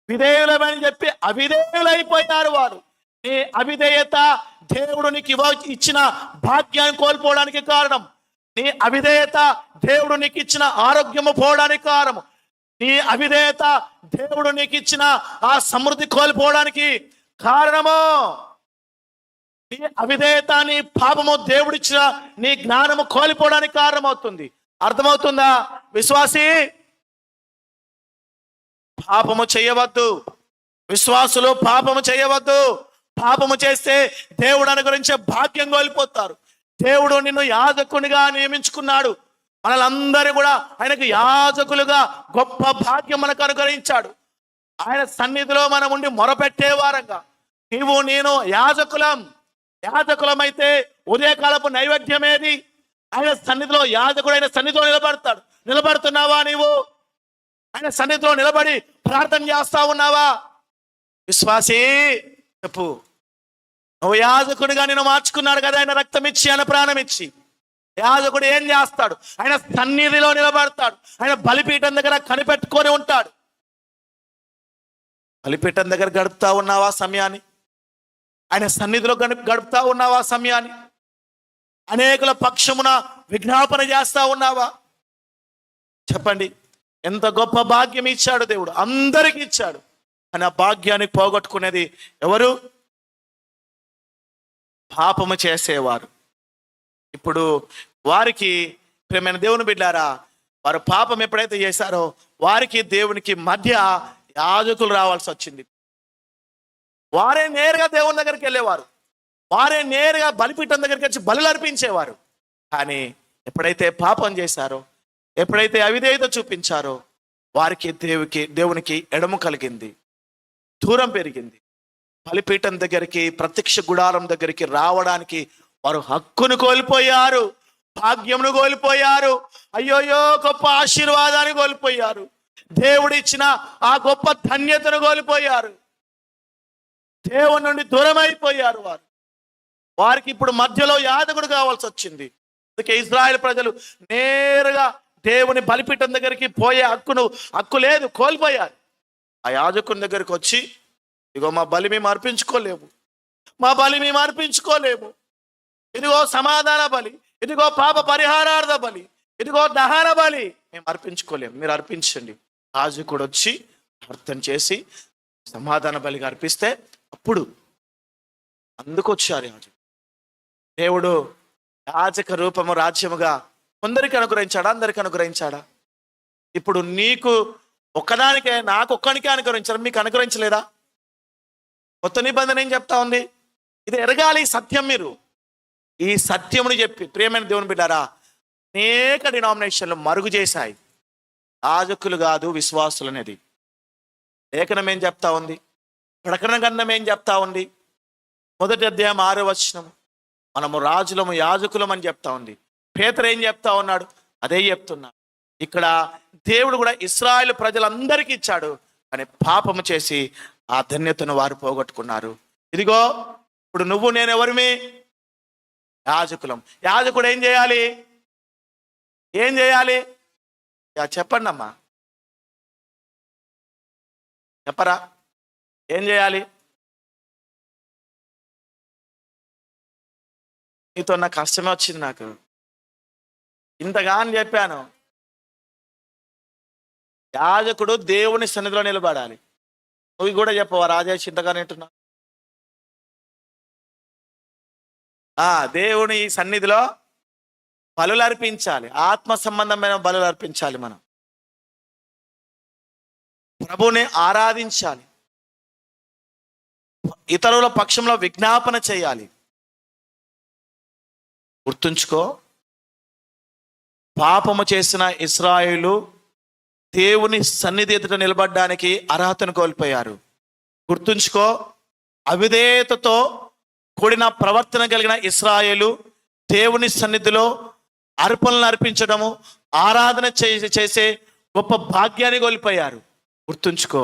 విధేయులమని చెప్పి అవిధేయులైపోయారు. వారు నీ అవిధేయత దేవుడు నీకు ఇచ్చిన భాగ్యాన్ని కోల్పోవడానికి కారణం. నీ అవిధేయత దేవుడు నీకు ఇచ్చిన ఆరోగ్యము పోవడానికి కారణము. నీ అవిధేయత దేవుడు నీకు ఇచ్చిన ఆ సమృద్ధి కోల్పోవడానికి కారణము. నీ అవిధేయత, నీ పాపము దేవుడిచ్చిన నీ జ్ఞానము కోల్పోవడానికి కారణమవుతుంది. అర్థమవుతుందా విశ్వాసి? పాపము చేయవద్దు. విశ్వాసులు పాపము చేయవద్దు. పాపము చేస్తే దేవుడు అనుగ్రహించే భాగ్యం కోల్పోతారు. దేవుడు నిన్ను యాజకునిగా నియమించుకున్నాడు. మనలందరూ కూడా ఆయనకు యాజకులుగా గొప్ప భాగ్యం మనకు అనుగ్రహించాడు. ఆయన సన్నిధిలో మనం ఉండి మొరపెట్టే వారంగా నీవు నేను యాజకులం. యాజకులమైతే ఉదయకాలపు నైవేద్యం ఏది? ఆయన సన్నిధిలో, యాజకుడైన సన్నిధిలో నిలబడుతున్నావా నీవు? ఆయన సన్నిధిలో నిలబడి ప్రార్థన చేస్తా ఉన్నావా? విశ్వాసీ చెప్పు. నువ్వు యాజకుడిగా నిన్ను మార్చుకున్నాడు కదా ఆయన, రక్తం ఇచ్చి, ఆయన ప్రాణం ఇచ్చి. యాజకుడు ఏం చేస్తాడు? ఆయన సన్నిధిలో నిలబడతాడు. ఆయన బలిపీఠం దగ్గర కనిపెట్టుకొని ఉంటాడు. బలిపీఠం దగ్గర గడుపుతా ఉన్నావా సమయాన్ని? ఆయన సన్నిధిలో గడుపుతా ఉన్నావా సమయాన్ని? అనేకుల పక్షమున విజ్ఞాపన చేస్తా ఉన్నావా? చెప్పండి. ఎంత గొప్ప భాగ్యం ఇచ్చాడు దేవుడు, అందరికి ఇచ్చాడు. అని ఆ భాగ్యాన్ని పోగొట్టుకునేది ఎవరు? పాపము చేసేవారు. ఇప్పుడు వారికి, ప్రియమైన దేవుని బిడ్డారా, వారు పాపం ఎప్పుడైతే చేశారో వారికి దేవునికి మధ్య యాజకులు రావాల్సి వచ్చింది. వారే నేరుగా దేవుని దగ్గరికి వెళ్ళేవారు. వారే నేరుగా బలిపీఠం దగ్గరికి వచ్చి బలులు అర్పించేవారు. కానీ ఎప్పుడైతే పాపం చేశారో, ఎప్పుడైతే అవిధేయత చూపించారో వారికి దేవునికి ఎడము కలిగింది, దూరం పెరిగింది. బలిపీఠం దగ్గరికి, ప్రత్యక్ష గుడారం దగ్గరికి రావడానికి వారు హక్కును కోల్పోయారు, భాగ్యమును కోల్పోయారు. అయ్యోయో గొప్ప ఆశీర్వాదాన్ని కోల్పోయారు. దేవుడిచ్చిన ఆ గొప్ప ధన్యతను కోల్పోయారు. దేవుని నుండి దూరం అయిపోయారు వారు. వారికి ఇప్పుడు మధ్యలో యాజకుడు కావాల్సి వచ్చింది. అందుకే ఇశ్రాయేలు ప్రజలు నేరుగా దేవుని బలిపీఠం దగ్గరికి పోయే హక్కు లేదు, కోల్పోయారు. ఆ యాజకుని దగ్గరికి వచ్చి, ఇదిగో మా బలి మేము అర్పించుకోలేము, మా బలి మేము అర్పించుకోలేము, ఇదిగో సమాధాన బలి, ఇదిగో పాప పరిహారార్థ బలి, ఇదిగో దహన బలి మేము అర్పించుకోలేము, మీరు అర్పించండి. యాజకుడు వచ్చి ప్రార్థన చేసి సమాధాన బలిగా అర్పిస్తే అప్పుడు అందుకొచ్చారు యాజకుడు. దేవుడు యాజక రూపము రాజ్యముగా కొందరికి అనుగ్రహించాడా? అందరికి అనుగ్రహించాడా? ఇప్పుడు నీకు ఒక్కదానికే, నాకు ఒక్కడికే అనుగ్రహించాడు, మీకు అనుగ్రహించలేదా? కొత్త నిబంధన ఏం చెప్తా ఉంది? ఇది ఎరగాలి సత్యం. మీరు ఈ సత్యముని చెప్పి, ప్రియమైన దేవుని బిడ్డారా, అనేక డినామినేషన్లు మరుగు చేశాయి. యాజకులు కాదు విశ్వాసులు అనేది. లేఖనం ఏం చెప్తా ఉంది? ప్రకటన గ్రంథం ఏం చెప్తా ఉంది? 1వ అధ్యాయం 6వ వచనం, మనము రాజులము యాజకులం అని చెప్తా ఉంది. పేతురు ఏం చెప్తా ఉన్నాడు? అదే చెప్తున్నాడు. ఇక్కడ దేవుడు కూడా ఇశ్రాయేలు ప్రజలందరికీ ఇచ్చాడు, కానీ పాపము చేసి ఆ ధన్యతను వారు పోగొట్టుకున్నారు. ఇదిగో ఇప్పుడు నువ్వు నేను ఎవరిమి? యాజకులం. యాజకుడు ఏం చేయాలి? ఏం చేయాలి? చెప్పండి అమ్మా, చెప్పరా? ఏం చేయాలి? నీతో నాకు కష్టమే వచ్చింది, నాకు ఇంతగా అని చెప్పాను. యాజకుడు దేవుని సన్నిధిలో నిలబడాలి. నువ్వు కూడా చెప్పవా రాజేష్, ఇంతగానే అంటున్నా? దేవుని సన్నిధిలో బలులు అర్పించాలి, ఆత్మ సంబంధమైన బలులు అర్పించాలి. మనం ప్రభువుని ఆరాధించాలి, ఇతరుల పక్షంలో విజ్ఞాపన చేయాలి. గుర్తుంచుకో, పాపము చేసిన ఇశ్రాయేలు దేవుని సన్నిధి ఎదుట నిలబడడానికి అర్హతను కోల్పోయారు. గుర్తుంచుకో, అవిధేయతతో కూడిన ప్రవర్తన కలిగిన ఇశ్రాయేలు దేవుని సన్నిధిలో అర్పణలు అర్పించడము, ఆరాధన చేసే గొప్ప భాగ్యాన్ని కోల్పోయారు. గుర్తుంచుకో,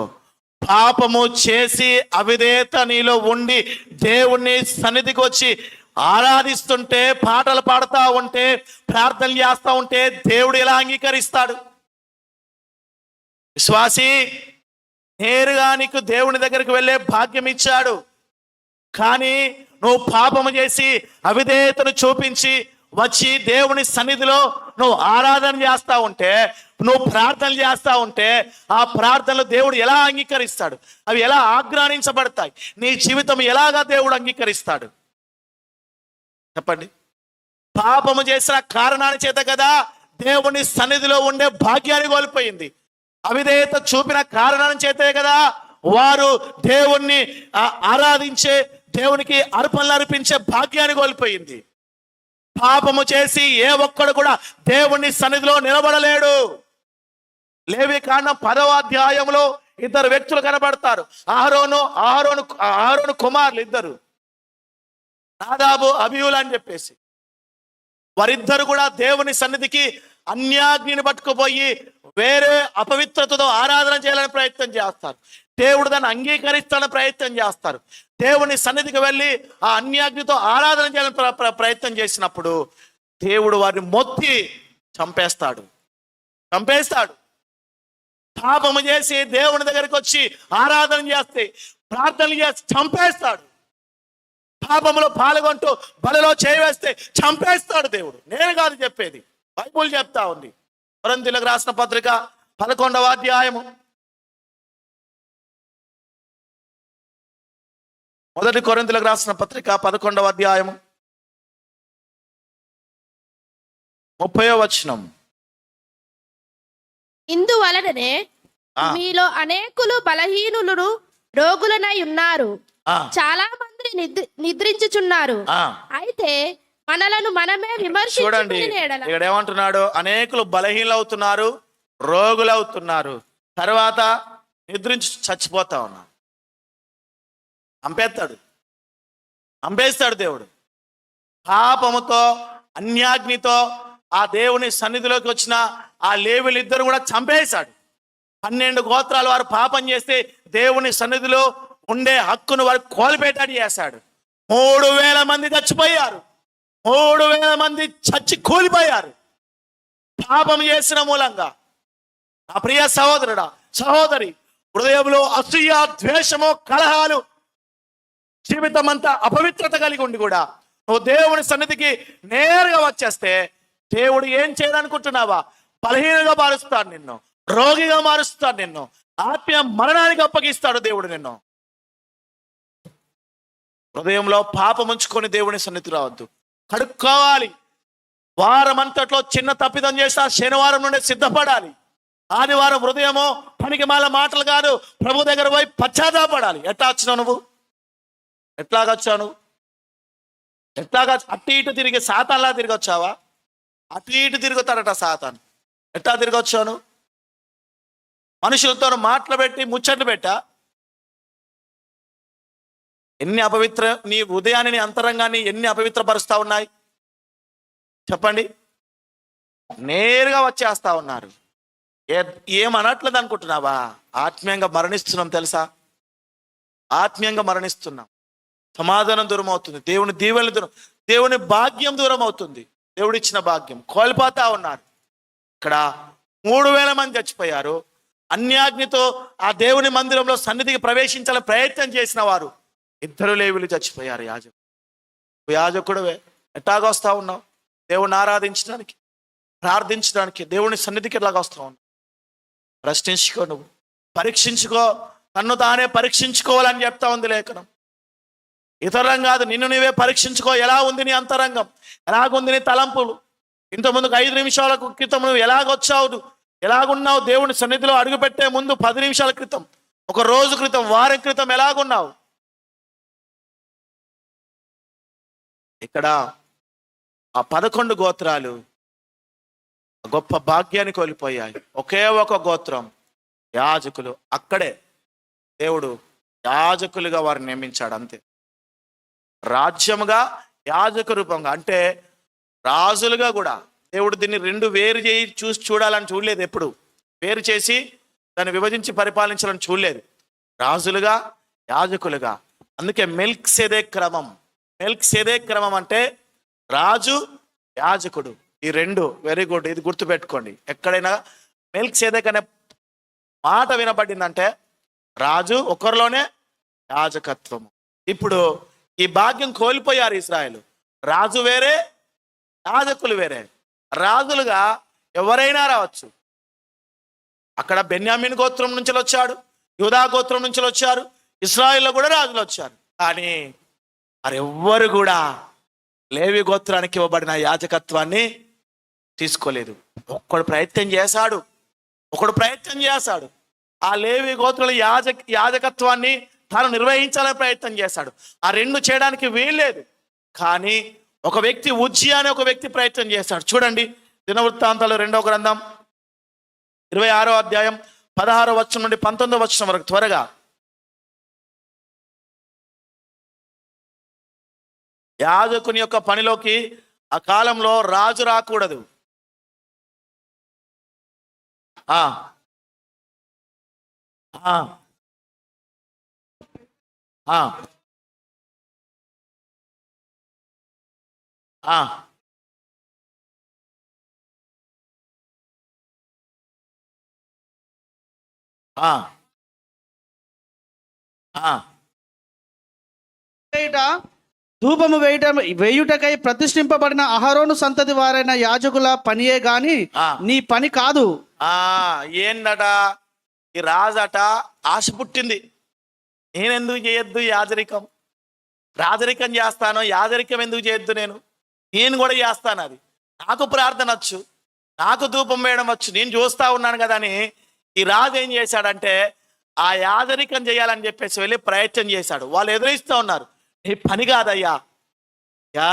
పాపము చేసి అవిధేయత నీలో ఉండి దేవుని సన్నిధికి వచ్చి ఆరాధిస్తుంటే, పాటలు పాడుతూ ఉంటే, ప్రార్థనలు చేస్తూ ఉంటే దేవుడు ఎలా అంగీకరిస్తాడు? విశ్వాసి, నేరుగా నీకు దేవుని దగ్గరికి వెళ్ళే భాగ్యం ఇచ్చాడు. కానీ నువ్వు పాపము చేసి అవిధేయతను చూపించి వచ్చి దేవుని సన్నిధిలో నువ్వు ఆరాధన చేస్తా ఉంటే, నువ్వు ప్రార్థనలు చేస్తా ఉంటే, ఆ ప్రార్థనలు దేవుడు ఎలా అంగీకరిస్తాడు? అవి ఎలా ఆగ్రానించబడతాయి? నీ జీవితం ఎలాగా దేవుడు అంగీకరిస్తాడు? చెప్పండి. పాపము చేసిన కారణాన్ని చేత కదా దేవుని సన్నిధిలో ఉండే భాగ్యాన్ని కోల్పోయింది. అవిధేయత చూపిన కారణాన్ని చేతే కదా వారు దేవుణ్ణి ఆరాధించే, దేవునికి అర్పణలు అర్పించే భాగ్యాన్ని కోల్పోయింది. పాపము చేసి ఏ ఒక్కడు కూడా దేవుని సన్నిధిలో నిలబడలేడు. లేవికాండం 10వ అధ్యాయంలో 2 వ్యక్తులు కనబడతారు. అహరోను కుమారులు ఇద్దరు. నాదాబు అబీయులు అని చెప్పేసి. వారిద్దరు కూడా దేవుని సన్నిధికి అన్యాగ్నిని పట్టుకుపోయి వేరే అపవిత్రతతో ఆరాధన చేయాలని ప్రయత్నం చేస్తారు. దేవుడు దాన్ని అంగీకరిస్తాడని ప్రయత్నం చేస్తారు. దేవుని సన్నిధికి వెళ్ళి ఆ అన్యాగ్నితో ఆరాధన చేయాలని ప్రయత్నం చేసినప్పుడు దేవుడు వారిని మొత్తి చంపేస్తాడు. పాపము చేసి దేవుని దగ్గరికి వచ్చి ఆరాధన చేస్తే, ప్రార్థనలు చేసి చంపేస్తాడు. పాపములో పాల్గొంటూ బలిలో చేయవేస్తే చంపేస్తాడు దేవుడు. నేను కాదు చెప్పేది, బైబుల్ చెప్తా ఉంది. కొరింథీయులకు రాసిన పత్రిక 11వ అధ్యాయము 1 కొరింథీయులకు రాసిన పత్రిక 11వ అధ్యాయము 30వ వచనం. ఇందువలననే మీలో అనేకులు బలహీనులు రోగులనై ఉన్నారు, చాలా మంది నిద్రించుచున్నారు. అయితే మనలను మనమే చూడండి, ఇక్కడ ఏమంటున్నాడు? అనేకులు బలహీనవుతున్నారు, రోగులవుతున్నారు, తర్వాత నిద్రించి చచ్చిపోతా ఉన్నారు. చంపేస్తాడు దేవుడు. పాపముతో అన్యాగ్నితో ఆ దేవుని సన్నిధిలోకి వచ్చిన ఆ లేవీయులిద్దరు కూడా చంపేశాడు. 12 గోత్రాల వారు పాపం చేస్తే దేవుని సన్నిధిలో ఉండే హక్కును వారు కోల్పోయేటట్టు చేశాడు. 3000 మంది చచ్చిపోయారు. 3000 మంది చచ్చి కూలిపోయారు పాపం చేసిన మూలంగా. నా ప్రియ సహోదరుడా, సహోదరి, హృదయంలో అసూయ, ద్వేషము, కలహాలు, జీవితం అంతా అపవిత్రత కలిగి ఉండి కూడా నువ్వు దేవుని సన్నిధికి నేరుగా వచ్చేస్తే దేవుడు ఏం చేయాలనుకుంటున్నావా? బలహీనంగా మారుస్తాడు నిన్ను, రోగిగా మారుస్తాడు నిన్ను, ఆత్మీయ మరణానికి అప్పగిస్తాడు దేవుడు నిన్ను. హృదయంలో పాపం ఉంచుకొని దేవుని సన్నిధి రావద్దు, కడుక్కోవాలి. వారం అంతట్లో చిన్న తప్పిదం చేస్తా శనివారం నుండి సిద్ధపడాలి. ఆదివారం హృదయమో పనికి మాల మాటలు కాదు, ప్రభు దగ్గర పోయి పశ్చాత్తాపడాలి. ఎట్లా వచ్చినావు నువ్వు? ఎట్లాగా అటు ఇటు తిరిగి సాతాన్లా తిరిగి వచ్చావా? అటు ఇటు తిరుగుతాడట సాతాన్. ఎట్లా తిరిగి వచ్చాను? మనుషులతో మాటలు పెట్టి ముచ్చట్లు పెట్టా. ఎన్ని అపవిత్ర నీ హృదయాన్ని, నీ అంతరంగాన్ని ఎన్ని అపవిత్రపరుస్తా ఉన్నాయి చెప్పండి. నేరుగా వచ్చేస్తా ఉన్నారు. ఏమనట్లేదు అనుకుంటున్నావా? ఆత్మీయంగా మరణిస్తున్నాం తెలుసా? ఆత్మీయంగా మరణిస్తున్నాం. సమాధానం దూరం అవుతుంది, దేవుని దీవెనలు దూరం, దేవుని భాగ్యం దూరం అవుతుంది. దేవుడిచ్చిన భాగ్యం కోల్పోతా ఉన్నారు. ఇక్కడ 3000 మంది చచ్చిపోయారు. అన్యాగ్నితో ఆ దేవుని మందిరంలో సన్నిధికి ప్రవేశించాలని ప్రయత్నం చేసిన వారు 2 లేవీయులు చచ్చిపోయారు. యాజకుడువే ఎట్లాగా వస్తా ఉన్నావు? దేవుణ్ణి ఆరాధించడానికి, ప్రార్థించడానికి, దేవుని సన్నిధికి ఎట్లాగా వస్తా ఉన్నావు? ప్రశ్నించుకో, నువ్వు పరీక్షించుకో, తన్ను తానే పరీక్షించుకోవాలని చెప్తా ఉంది లేఖనం. ఇతరులం కాదు, నిన్ను నీవే పరీక్షించుకో. ఎలా ఉంది నీ అంతరంగం? ఎలాగుంది నీ తలంపులు? ఇంతకుముందుకు 5 నిమిషాల క్రితం నువ్వు ఎలాగొచ్చావు, ఎలాగున్నావు? దేవుని సన్నిధిలో అడుగుపెట్టే ముందు 10 నిమిషాల క్రితం, ఒక రోజు క్రితం, వారం క్రితం ఎలాగున్నావు? ఇక్కడ ఆ 11 గోత్రాలు గొప్ప భాగ్యాన్ని కోల్పోయాయి. ఒకే ఒక గోత్రం యాజకులు. అక్కడే దేవుడు యాజకులుగా వారిని నియమించాడు. అంతే. రాజ్యముగా, యాజక రూపంగా, అంటే రాజులుగా కూడా దేవుడు దీన్ని 2 వేరు చేసి చూడాలని చూడలేదు. ఎప్పుడు వేరు చేసి దాన్ని విభజించి పరిపాలించాలని చూడలేదు. రాజులుగా, యాజకులుగా. అందుకే మెల్కిసెదెకు క్రమం అంటే రాజు, యాజకుడు, ఈ 2 వెరీ గుడ్. ఇది గుర్తుపెట్టుకోండి. ఎక్కడైనా మెల్కిసెదెకు అనే మాట వినబడిందంటే రాజు ఒకరిలోనే యాజకత్వము. ఇప్పుడు ఈ భాగ్యం కోల్పోయారు ఇశ్రాయేలు. రాజు వేరే, యాజకులు వేరే. రాజులుగా ఎవరైనా రావచ్చు. అక్కడ బెన్యామీన్ గోత్రం నుంచి వచ్చాడు, యూదా గోత్రం నుంచి వచ్చారు, ఇశ్రాయేల్లో కూడా రాజులు వచ్చారు. కానీ వారెవ్వరు కూడా లేవి గోత్రానికి ఇవ్వబడిన యాజకత్వాన్ని తీసుకోలేదు. ఒకడు ప్రయత్నం చేశాడు. ఆ లేవి గోత్రుల యాజకత్వాన్ని తాను నిర్వహించాలని ప్రయత్నం చేశాడు. ఆ 2 చేయడానికి వీల్లేదు. కానీ ఒక వ్యక్తి, ఉజ్జియా అనే ఒక వ్యక్తి ప్రయత్నం చేశాడు. చూడండి, దినవృత్తాంతాలు 2వ గ్రంథం 26వ అధ్యాయం 16వ వచనం నుండి 19వ వచనం వరకు త్వరగా. యాజకుని యొక్క పనిలోకి ఆ కాలంలో రాజు రాకూడదు. ఆ ఆ ఆ ఆ ఆ ఆ వేయుట, ధూపము వేయుటకై ప్రతిష్ఠింపబడిన అహరోను సంతతి వారైన యాజకుల పనియే గాని ఆ. నీ పని కాదు. ఏందట, ఈ రాజట ఆశ పుట్టింది, నేనెందుకు చేయొద్దు యాజరికం, రాజరికం చేస్తాను, యాజరికం ఎందుకు చేయొద్దు, నేను కూడా చేస్తాను, అది నాకు ప్రార్థన వచ్చు, నాకు ధూపం వేయడం వచ్చు, నేను చూస్తా ఉన్నాను కదా అని ఈ రాజు ఏం చేశాడంటే ఆ యాజరికం చేయాలని చెప్పేసి వెళ్ళి ప్రయత్నం చేశాడు. వాళ్ళు ఎదురిస్తూ ఉన్నారు, నీ పని కాదయ్యా, యా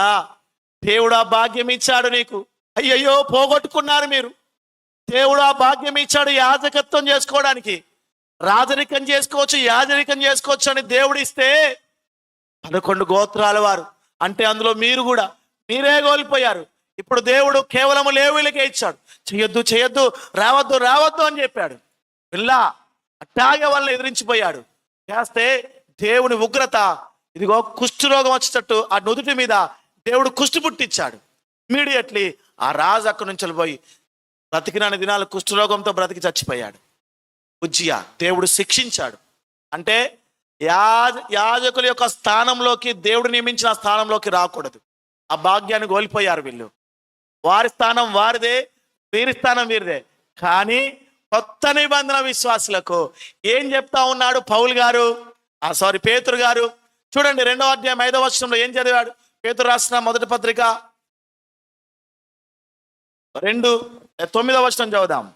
దేవుడు ఆ భాగ్యం ఇచ్చాడు నీకు, అయ్యయ్యో పోగొట్టుకున్నారు మీరు, దేవుడు ఆ భాగ్యం ఇచ్చాడు యాజకత్వం చేసుకోవడానికి, రాజరికం చేసుకోవచ్చు, యాజరికం చేసుకోవచ్చు అని దేవుడు ఇస్తే 11 గోత్రాల వారు అంటే అందులో మీరు కూడా మీరే కోల్పోయారు. ఇప్పుడు దేవుడు కేవలం లేవీయులకే ఇచ్చాడు, చెయ్యొద్దు చెయ్యొద్దు, రావద్దు రావద్దు అని చెప్పాడు. పిల్లా అట్టాగే వాళ్ళని ఎదిరించిపోయాడు. చేస్తే దేవుని ఉగ్రత, ఇదిగో కుష్ఠరోగం వచ్చేటట్టు ఆ నుదుటి మీద దేవుడు కుష్టి పుట్టించాడు. ఇమీడియట్లీ ఆ రాజు అక్కడి నుంచి వెళ్ళిపోయి బ్రతికిన దినాలు కుష్ఠరోగంతో బ్రతికి చచ్చిపోయాడు. ఉజ్జియా దేవుడు శిక్షించాడు. అంటే యాజకుల యొక్క స్థానంలోకి దేవుడు నియమించిన స్థానంలోకి రాకూడదు. ఆ భాగ్యాన్ని కోల్పోయారు వీళ్ళు. వారి స్థానం వారిదే, వీరి స్థానం వీరిదే. కానీ కొత్త నిబంధన విశ్వాసులకు ఏం చెప్తా ఉన్నాడు పౌలు గారు, పేతురు గారు? చూడండి 2వ అధ్యాయం 5వ వచనంలో ఏం చదివాడు? పేతురు రాసిన మొదటి పత్రిక 2:9వ వచనం చదువుదాం.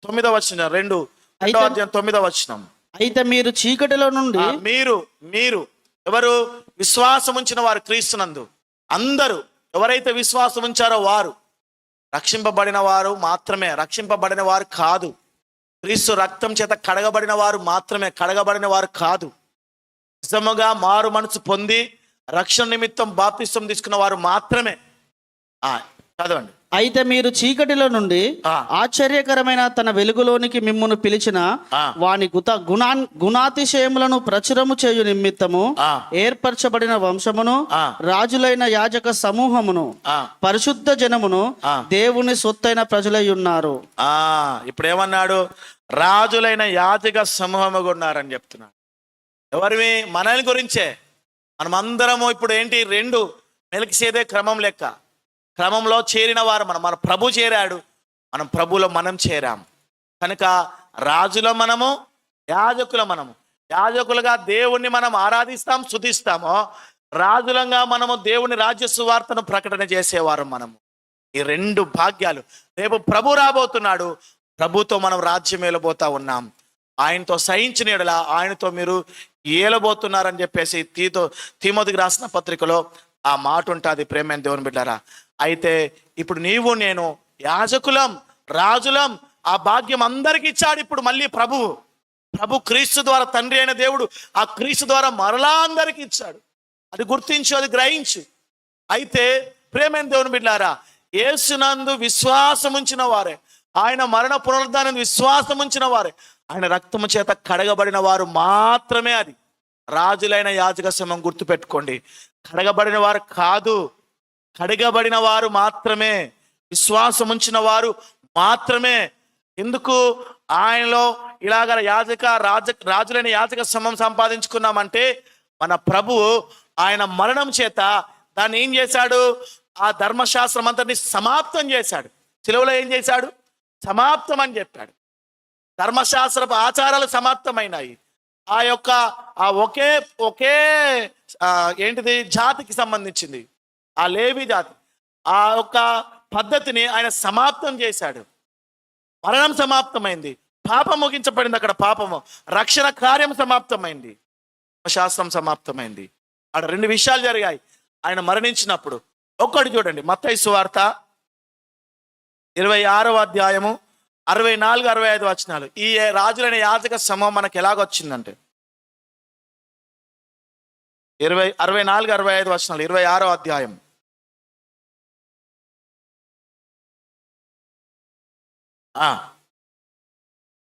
9వ వచనం 2వ అధ్యాయం 9వ వచనం. అయితే మీరు చీకటిలో నుండి, మీరు ఎవరు? విశ్వాసం ఉంచిన వారు క్రీస్తునందు. అందరూ ఎవరైతే విశ్వాసం ఉంచారో వారు రక్షింపబడిన వారు మాత్రమే, రక్షింపబడిన వారు కాదు. క్రీస్తు రక్తం చేత కడగబడిన వారు మాత్రమే, కడగబడిన వారు కాదు. నిజముగా మారు మనసు పొంది రక్షణ నిమిత్తం బాప్తిస్వం తీసుకున్న వారు మాత్రమే. చదవండి. అయితే మీరు చీకటిలో నుండి ఆశ్చర్యకరమైన తన వెలుగులోనికి మిమ్మును పిలిచిన వాని గుణాతిశయములను ప్రచురము చేయు నిమిత్తము ఏర్పరచబడిన వంశమును, రాజులైన యాజక సమూహమును, పరిశుద్ధ జనమును, దేవుని సొత్తైన ప్రజలై ఉన్నారు. ఇప్పుడు ఏమన్నాడు? రాజులైన యాజక సమూహముగా ఉన్నారని చెప్తున్నాడు. ఎవరివి? మనల్ని గురించే. మనమందరము ఇప్పుడు ఏంటి? 2 మెలికిసేదే క్రమం లెక్క, క్రమంలో చేరిన వారు మన ప్రభు చేరాడు, మనం ప్రభులో మనం చేరాం కనుక రాజుల మనము, యాజకుల మనము. యాజకులుగా దేవుణ్ణి మనం ఆరాధిస్తాం, స్తుతిస్తామో, రాజులంగా మనము దేవుని రాజ్య సువార్తను ప్రకటన చేసేవారు మనము. ఈ 2 భాగ్యాలు. రేపు ప్రభు రాబోతున్నాడు, ప్రభుతో మనం రాజ్యం ఏలబోతా ఉన్నాం. ఆయనతో సహించిన యెడల ఆయనతో మీరు ఏలబోతున్నారని చెప్పేసి తీమోతికి రాసిన పత్రికలో ఆ మాట ఉంటుంది. ప్రేమైన దేవుని బిడ్డారా, అయితే ఇప్పుడు నీవు నేను యాజకులం, రాజులం. ఆ భాగ్యం అందరికి ఇచ్చాడు. ఇప్పుడు మళ్ళీ ప్రభు క్రీస్తు ద్వారా, తండ్రి అయిన దేవుడు ఆ క్రీస్తు ద్వారా మరలా అందరికి ఇచ్చాడు. అది గుర్తించు, అది గ్రహించు. అయితే ప్రేమైన దేవుని బిడ్డారా, యేసునందు విశ్వాసం ఉంచిన వారే, ఆయన మరణ పునరుద్ధానం విశ్వాసం ఉంచిన వారే, ఆయన రక్తము చేత కడగబడిన వారు మాత్రమే. అది రాజులైన యాజక సమం గుర్తుపెట్టుకోండి. కడగబడిన వారు కాదు, కడగబడిన వారు మాత్రమే, విశ్వాసం ఉంచిన వారు మాత్రమే. ఎందుకు ఆయనలో ఇలాగ రాజులైన యాజక సమం సంపాదించుకున్నామంటే, మన ప్రభువు ఆయన మరణం చేత దాన్ని ఏం చేశాడు? ఆ ధర్మశాస్త్రం అంతటిని సమాప్తం చేశాడు. సిలువలో ఏం చేశాడు? సమాప్తం అని చెప్పాడు. ధర్మశాస్త్రపు ఆచారాలు సమాప్తమైనాయి. ఆ యొక్క ఒకే ఏంటిది జాతికి సంబంధించింది, ఆ లేవి జాతి. ఆ యొక్క పద్ధతిని ఆయన సమాప్తం చేశాడు. మరణం సమాప్తమైంది, పాపం ముగించబడింది. అక్కడ పాపము, రక్షణ కార్యం సమాప్తమైంది, శాస్త్రం సమాప్తమైంది. అక్కడ 2 విషయాలు జరిగాయి ఆయన మరణించినప్పుడు. ఒక్కటి చూడండి, మత్తయి సువార్త 26వ అధ్యాయము 64, 65 వచనాలు. ఈ రాజులైన యాజక సమూహం మనకు ఎలాగొచ్చిందంటే, 64, 65 వచనాలు, 26వ అధ్యాయం.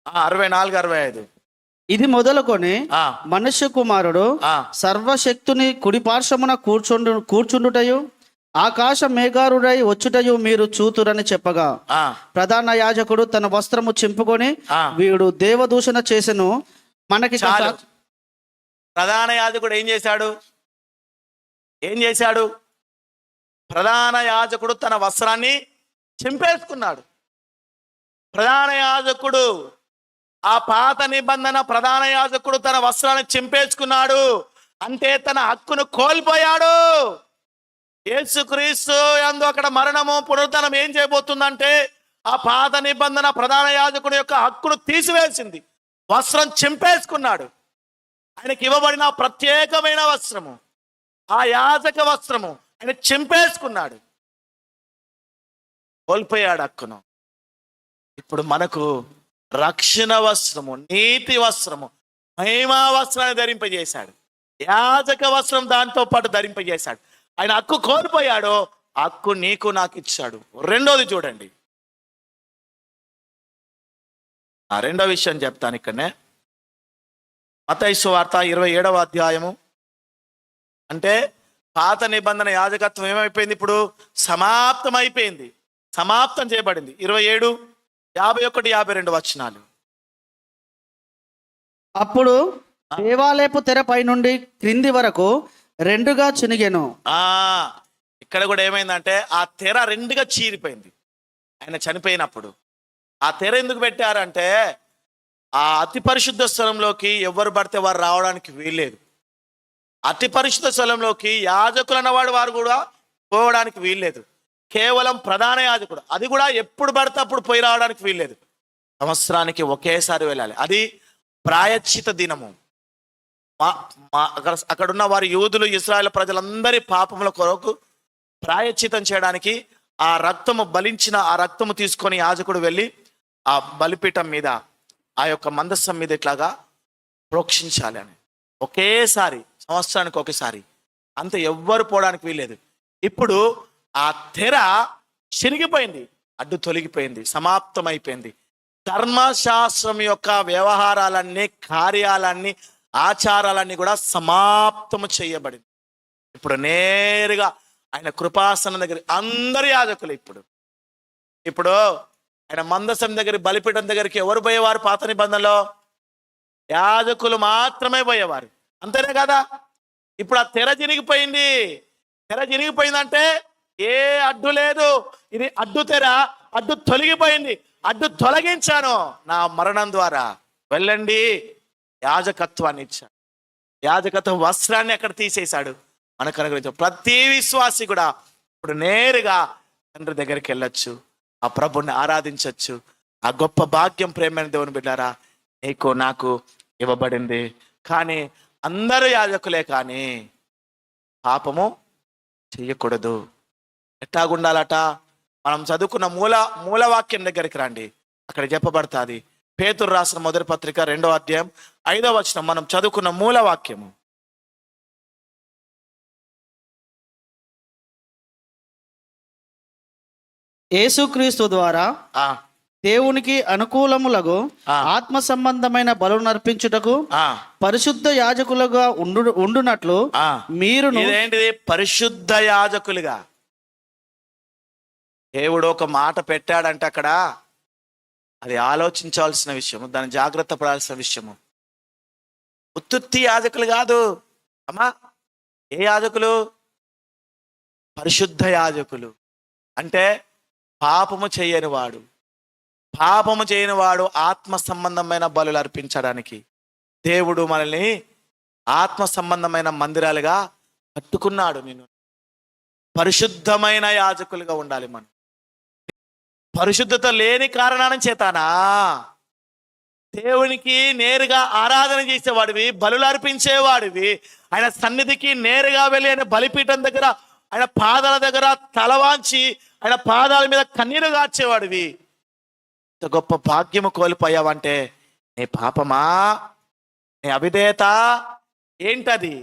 64, 65. ఇది మొదలుకొని ఆ, మనుష్య కుమారుడు ఆ, సర్వశక్తుని కుడి పార్శ్వమున కూర్చుండుటయు ఆకాశ మేఘారుడై వచ్చుటయు మీరు చూతురని చెప్పగా, ఆ, ప్రధాన యాజకుడు తన వస్త్రము చింపుకొని, ఆ. వీడు దేవదూషణ చేసెను, మనకి చాలు. ప్రధాన యాజకుడు ఏం చేశాడు? ప్రధాన యాజకుడు తన వస్త్రాన్ని చింపేసుకున్నాడు. ప్రధాన యాజకుడు, ఆ పాత నిబంధన ప్రధాన యాజకుడు తన వస్త్రాన్ని చింపేసుకున్నాడు అంటే తన హక్కును కోల్పోయాడు. యేసుక్రీస్తు యందు అక్కడ మరణము పునరుద్ధరణం ఏం చేయబోతుందంటే ఆ పాత నిబంధన ప్రధాన యాజకుడి యొక్క హక్కును తీసివేసింది. వస్త్రం చింపేసుకున్నాడు. ఆయనకి ఇవ్వబడిన ప్రత్యేకమైన వస్త్రము, ఆ యాజక వస్త్రము ఆయన చింపేసుకున్నాడు, కోల్పోయాడు హక్కును. ఇప్పుడు మనకు రక్షణ వస్త్రము, నీతి వస్త్రము, మహిమా వస్త్రాన్ని ధరింపజేశాడు. యాజక వస్త్రం దాంతో పాటు ధరింపజేశాడు. ఆయన హక్కు కోల్పోయాడో హక్కు నీకు నాకు ఇచ్చాడు. రెండోది చూడండి, ఆ రెండో విషయం చెప్తాను ఇక్కడనే. మత్తయి సువార్త 27వ అధ్యాయము. అంటే పాత నిబంధన యాజకత్వం ఏమైపోయింది? ఇప్పుడు సమాప్తం అయిపోయింది, సమాప్తం చేయబడింది. 27, 51, 52 వచనాలు. అప్పుడు దేవాలయపు తెరపై నుండి క్రింది వరకు రెండుగా చినిగెను. ఇక్కడ కూడా ఏమైందంటే ఆ తెర రెండుగా చీరిపోయింది. ఆయన చనిపోయినప్పుడు ఆ తెర ఎందుకు పెట్టారంటే ఆ అతి పరిశుద్ధ స్థలంలోకి ఎవరు పడితే వారు రావడానికి వీల్లేదు. అతి పరిశుద్ధ స్థలంలోకి యాజకులు అన్నవాడు వారు కూడా పోవడానికి వీల్లేదు. కేవలం ప్రధాన యాజకుడు, అది కూడా ఎప్పుడు పడితే అప్పుడు పోయి రావడానికి వీల్లేదు. సంవత్సరానికి ఒకేసారి వెళ్ళాలి. అది ప్రాయశ్చిత దినము. అక్కడున్న వారి యూదులు, ఇశ్రాయేలు ప్రజలందరి పాపముల కొరకు ప్రాయశ్చితం చేయడానికి ఆ రక్తము బలించిన ఆ రక్తము తీసుకొని యాజకుడు వెళ్ళి ఆ బలిపీఠం మీద, ఆ యొక్క మందస్సం మీద ఇట్లాగా ప్రోక్షించాలి అని. ఒకేసారి, సంవత్సరానికి ఒకసారి, అంత ఎవ్వరు పోవడానికి వీల్లేదు. ఇప్పుడు ఆ తెర చిరిగిపోయింది, అడ్డు తొలగిపోయింది, సమాప్తమైపోయింది. ధర్మశాస్త్రం యొక్క వ్యవహారాలన్నీ, కార్యాలన్నీ, ఆచారాలన్నీ కూడా సమాప్తము చేయబడింది. ఇప్పుడు నేరుగా ఆయన కృపాసనం దగ్గర అందరి యాజకులు ఇప్పుడు ఆయన మందసం దగ్గర, బలిపీఠం దగ్గరికి ఎవరు పోయేవారు? పాత నిబంధనలో యాజకులు మాత్రమే పోయేవారు, అంతేనే కదా. ఇప్పుడు ఆ తెర చిరిగిపోయింది. తెర చిరిగిపోయిందంటే ఏ అడ్డు లేదు. ఇది అడ్డు తెర, అడ్డు తొలగిపోయింది. అడ్డు తొలగించాను నా మరణం ద్వారా. వెళ్ళండి, యాజకత్వాన్ని ఇచ్చాడు. యాజకత్వ వస్త్రాన్ని అక్కడ తీసేశాడు. మనకు అనుగ్రహించాడు. ప్రతి విశ్వాసి కూడా ఇప్పుడు నేరుగా తండ్రి దగ్గరికి వెళ్ళొచ్చు, ఆ ప్రభుని ఆరాధించవచ్చు. ఆ గొప్ప భాగ్యం ప్రేమైన దేవుని బిడ్డారా నీకు నాకు ఇవ్వబడింది. కానీ అందరూ యాజకులే, కానీ పాపము చెయ్యకూడదు. ఎట్టాగుండాలట? మనం చదువుకున్న మూలవాక్యం దగ్గరికి రండి, అక్కడ చెప్పబడుతుంది. పేతురు రాసిన మొదటి పత్రిక 2వ అధ్యాయం 5వ వచనం మనం చదువుకున్న మూలవాక్యము. యేసుక్రీస్తు ద్వారా దేవునికి అనుకూలములకు ఆత్మ సంబంధమైన బలులను అర్పించుటకు పరిశుద్ధ యాజకులుగా ఉండునట్లు మీరు. ఇదేంటిది? పరిశుద్ధ యాజకులుగా. దేవుడు ఒక మాట పెట్టాడంటే అక్కడ అది ఆలోచించాల్సిన విషయము, దాన్ని జాగ్రత్త పడాల్సిన విషయము. ఉత్తుత్తి యాజకులు కాదు అమ్మా. ఏ యాజకులు? పరిశుద్ధ యాజకులు. అంటే పాపము చేయని వాడు ఆత్మ సంబంధమైన బలులు అర్పించడానికి దేవుడు మనల్ని ఆత్మ సంబంధమైన మందిరాలుగా కట్టుకున్నాడు. నేను పరిశుద్ధమైన యాజకులుగా ఉండాలి. మనం పరిశుద్ధత లేని కారణాల చేతానా దేవునికి నేరుగా ఆరాధన చేసేవాడివి, బలులు అర్పించేవాడివి, ఆయన సన్నిధికి నేరుగా వెళ్ళి ఆయన బలిపీఠం దగ్గర, ఆయన పాదాల దగ్గర తలవాంచి ఆయన పాదాల మీద కన్నీరు గార్చేవాడివి. ఇంత గొప్ప భాగ్యము కోల్పోయావంటే నీ పాపమా, నీ అవిధేయత ఏంటది?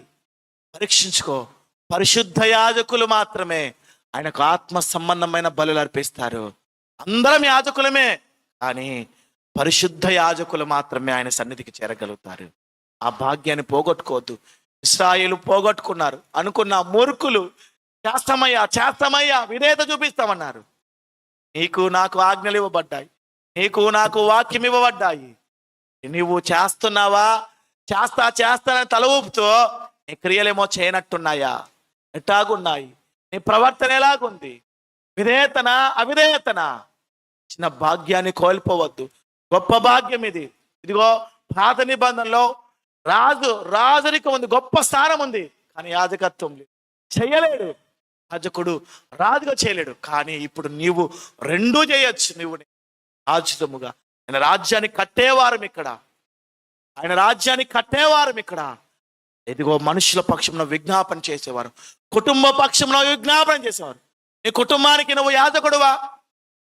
పరీక్షించుకో. పరిశుద్ధ యాజకులు మాత్రమే ఆయనకు ఆత్మ సంబంధమైన బలులు అర్పిస్తారు. అందరం యాజకులమే, కానీ పరిశుద్ధ యాజకులు మాత్రమే ఆయన సన్నిధికి చేరగలుగుతారు. ఆ భాగ్యాన్ని పోగొట్టుకోవద్దు. ఇశ్రాయేలు పోగొట్టుకున్నారు. అనుకున్న మూర్ఖులు చేస్తామయ్యా విధేయత చూపిస్తామన్నారు. నీకు నాకు ఆజ్ఞలు ఇవ్వబడ్డాయి, నీకు నాకు వాక్యం ఇవ్వబడ్డాయి. నువ్వు చేస్తున్నావా? చేస్తానని తల ఊపుతో నీ క్రియలేమో చేయనట్టున్నాయా? ఎట్టాగున్నాయి? నీ ప్రవర్తన ఎలాగుంది? విధేయతనా అవిధేయతనా? చిన్న భాగ్యాన్ని కోల్పోవద్దు. గొప్ప భాగ్యం ఇది. ఇదిగో పాత నిబంధనలో రాజునికి ఉంది, గొప్ప స్థానం ఉంది, కానీ యాజకత్వం చేయలేడు. యాజకుడు రాజుగా చేయలేడు. కానీ ఇప్పుడు నీవు రెండూ చేయొచ్చు. నువ్వు రాజుతముగా ఆయన రాజ్యాన్ని కట్టేవారం ఇక్కడ, ఆయన రాజ్యాన్ని కట్టేవారం ఇక్కడ. ఇదిగో మనుషుల పక్షంలో విజ్ఞాపన చేసేవారు, కుటుంబ పక్షంలో విజ్ఞాపన చేసేవారు. నీ కుటుంబానికి నువ్వు యాజకుడువా?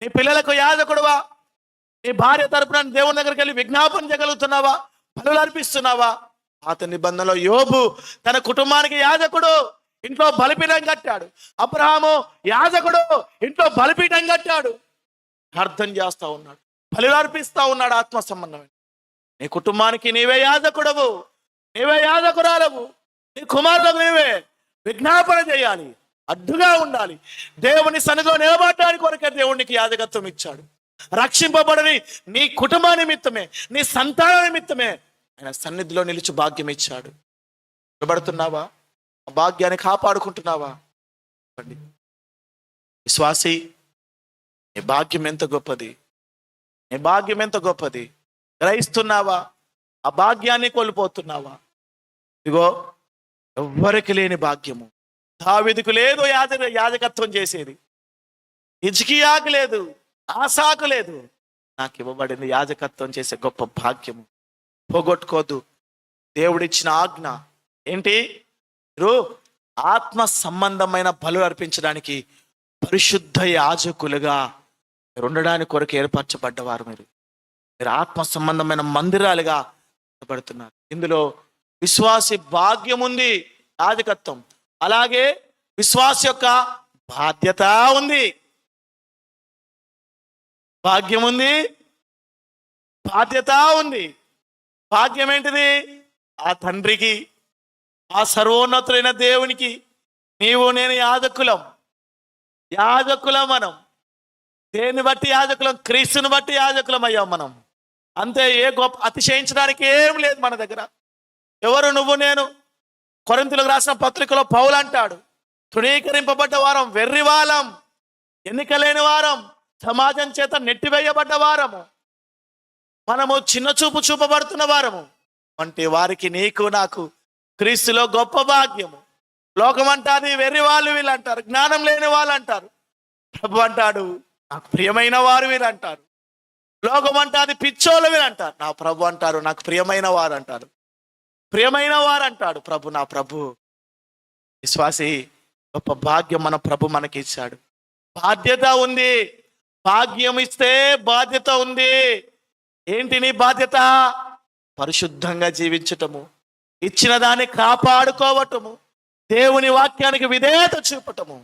నీ పిల్లలకు యాజకుడువా? నీ భార్య తరపున దేవుని దగ్గరికి వెళ్ళి విజ్ఞాపన చేయగలుగుతున్నావా? బలులు అర్పిస్తున్నావా? పాత నిబంధనలో యోబు తన కుటుంబానికి యాజకుడు, ఇంట్లో బలిపీఠం కట్టాడు. అబ్రహాము యాజకుడు, ఇంట్లో బలిపీఠం కట్టాడు. ప్రార్థన చేస్తా ఉన్నాడు, బలులు అర్పిస్తా ఉన్నాడు ఆత్మ సంబంధమైన. నీ కుటుంబానికి నీవే యాజకుడవు, నీవే యాజకురాలవు. నీ కుమారులకు నీవే విజ్ఞాపన చేయాలి, అడ్డుగా ఉండాలి. దేవుని సన్నిధిలో నిలబడడానికి కొరకే దేవునికి యాజకత్వం ఇచ్చాడు. రక్షింపబడని నీ కుటుంబ నిమిత్తమే, నీ సంతాన నిమిత్తమే ఆయన సన్నిధిలో నిలిచి భాగ్యం ఇచ్చాడు. నిలబడుతున్నావా? ఆ భాగ్యాన్ని కాపాడుకుంటున్నావా? విశ్వాసి, నీ భాగ్యం ఎంత గొప్పది, నీ భాగ్యం ఎంత గొప్పది గ్రహిస్తున్నావా? ఆ భాగ్యాన్ని కోల్పోతున్నావా? ఇదిగో ఎవ్వరికి లేని భాగ్యము. దావీదుకు లేదు యాజకత్వం చేసేది, హిజ్కియాకు లేదు, ఆసాకు లేదు. నాకు ఇవ్వబడింది యాజకత్వం చేసే గొప్ప భాగ్యము. పోగొట్టుకోద్దు. దేవుడిచ్చిన ఆజ్ఞ ఏంటి? మీరు ఆత్మ సంబంధమైన బలు అర్పించడానికి పరిశుద్ధ యాజకులుగా మీరు ఉండడానికి కొరకు ఏర్పరచబడ్డవారు. మీరు ఆత్మ సంబంధమైన మందిరాలుగా పడుతున్నారు. ఇందులో విశ్వాసి భాగ్యం ఉంది, యాజకత్వం. అలాగే విశ్వాస యొక్క బాధ్యత ఉంది. భాగ్యం ఉంది, బాధ్యత ఉంది. భాగ్యం ఏంటిది? ఆ తండ్రికి, ఆ సర్వోన్నతులైన దేవునికి నీవు నేను యాజకులం. మనం దేన్ని బట్టి యాజకులం? క్రీస్తుని బట్టి యాజకులం అయ్యాం మనం. అంతే. ఏ గొప్ప అతిశయించడానికి ఏం లేదు మన దగ్గర. ఎవరు? నువ్వు నేను. కొరింథీయులకు రాసిన పత్రికలో పౌలు అంటాడు, తృణీకరింపబడ్డ వారం, వెర్రి వారం, ఎన్నికలేని వారం, సమాజం చేత నెట్టివేయబడ్డ వారము, మనము చిన్న చూపు చూపబడుతున్న వారము అంటే వారికి నీకు నాకు క్రీస్తులో గొప్ప భాగ్యము. లోకం అంటారు వెర్రి వాళ్ళు వీళ్ళు అంటారు, జ్ఞానం లేని వాళ్ళు అంటారు. ప్రభు అంటాడు నాకు ప్రియమైన వారు వీళ్ళు అంటారు. లోకం అంటారు పిచ్చోళ్ళు వీళ్ళు అంటారు. నా ప్రభు అంటారు నాకు ప్రియమైన వారు అంటారు. ప్రియమైన వారు అంటాడు ప్రభు. నా ప్రభు. విశ్వాసి, గొప్ప భాగ్యం మన ప్రభు మనకి ఇచ్చాడు. బాధ్యత ఉంది. భాగ్యం ఇస్తే బాధ్యత ఉంది. ఏంటి నీ బాధ్యత? పరిశుద్ధంగా జీవించటము, ఇచ్చిన దాన్ని కాపాడుకోవటము, దేవుని వాక్యానికి విధేయత చూపటము.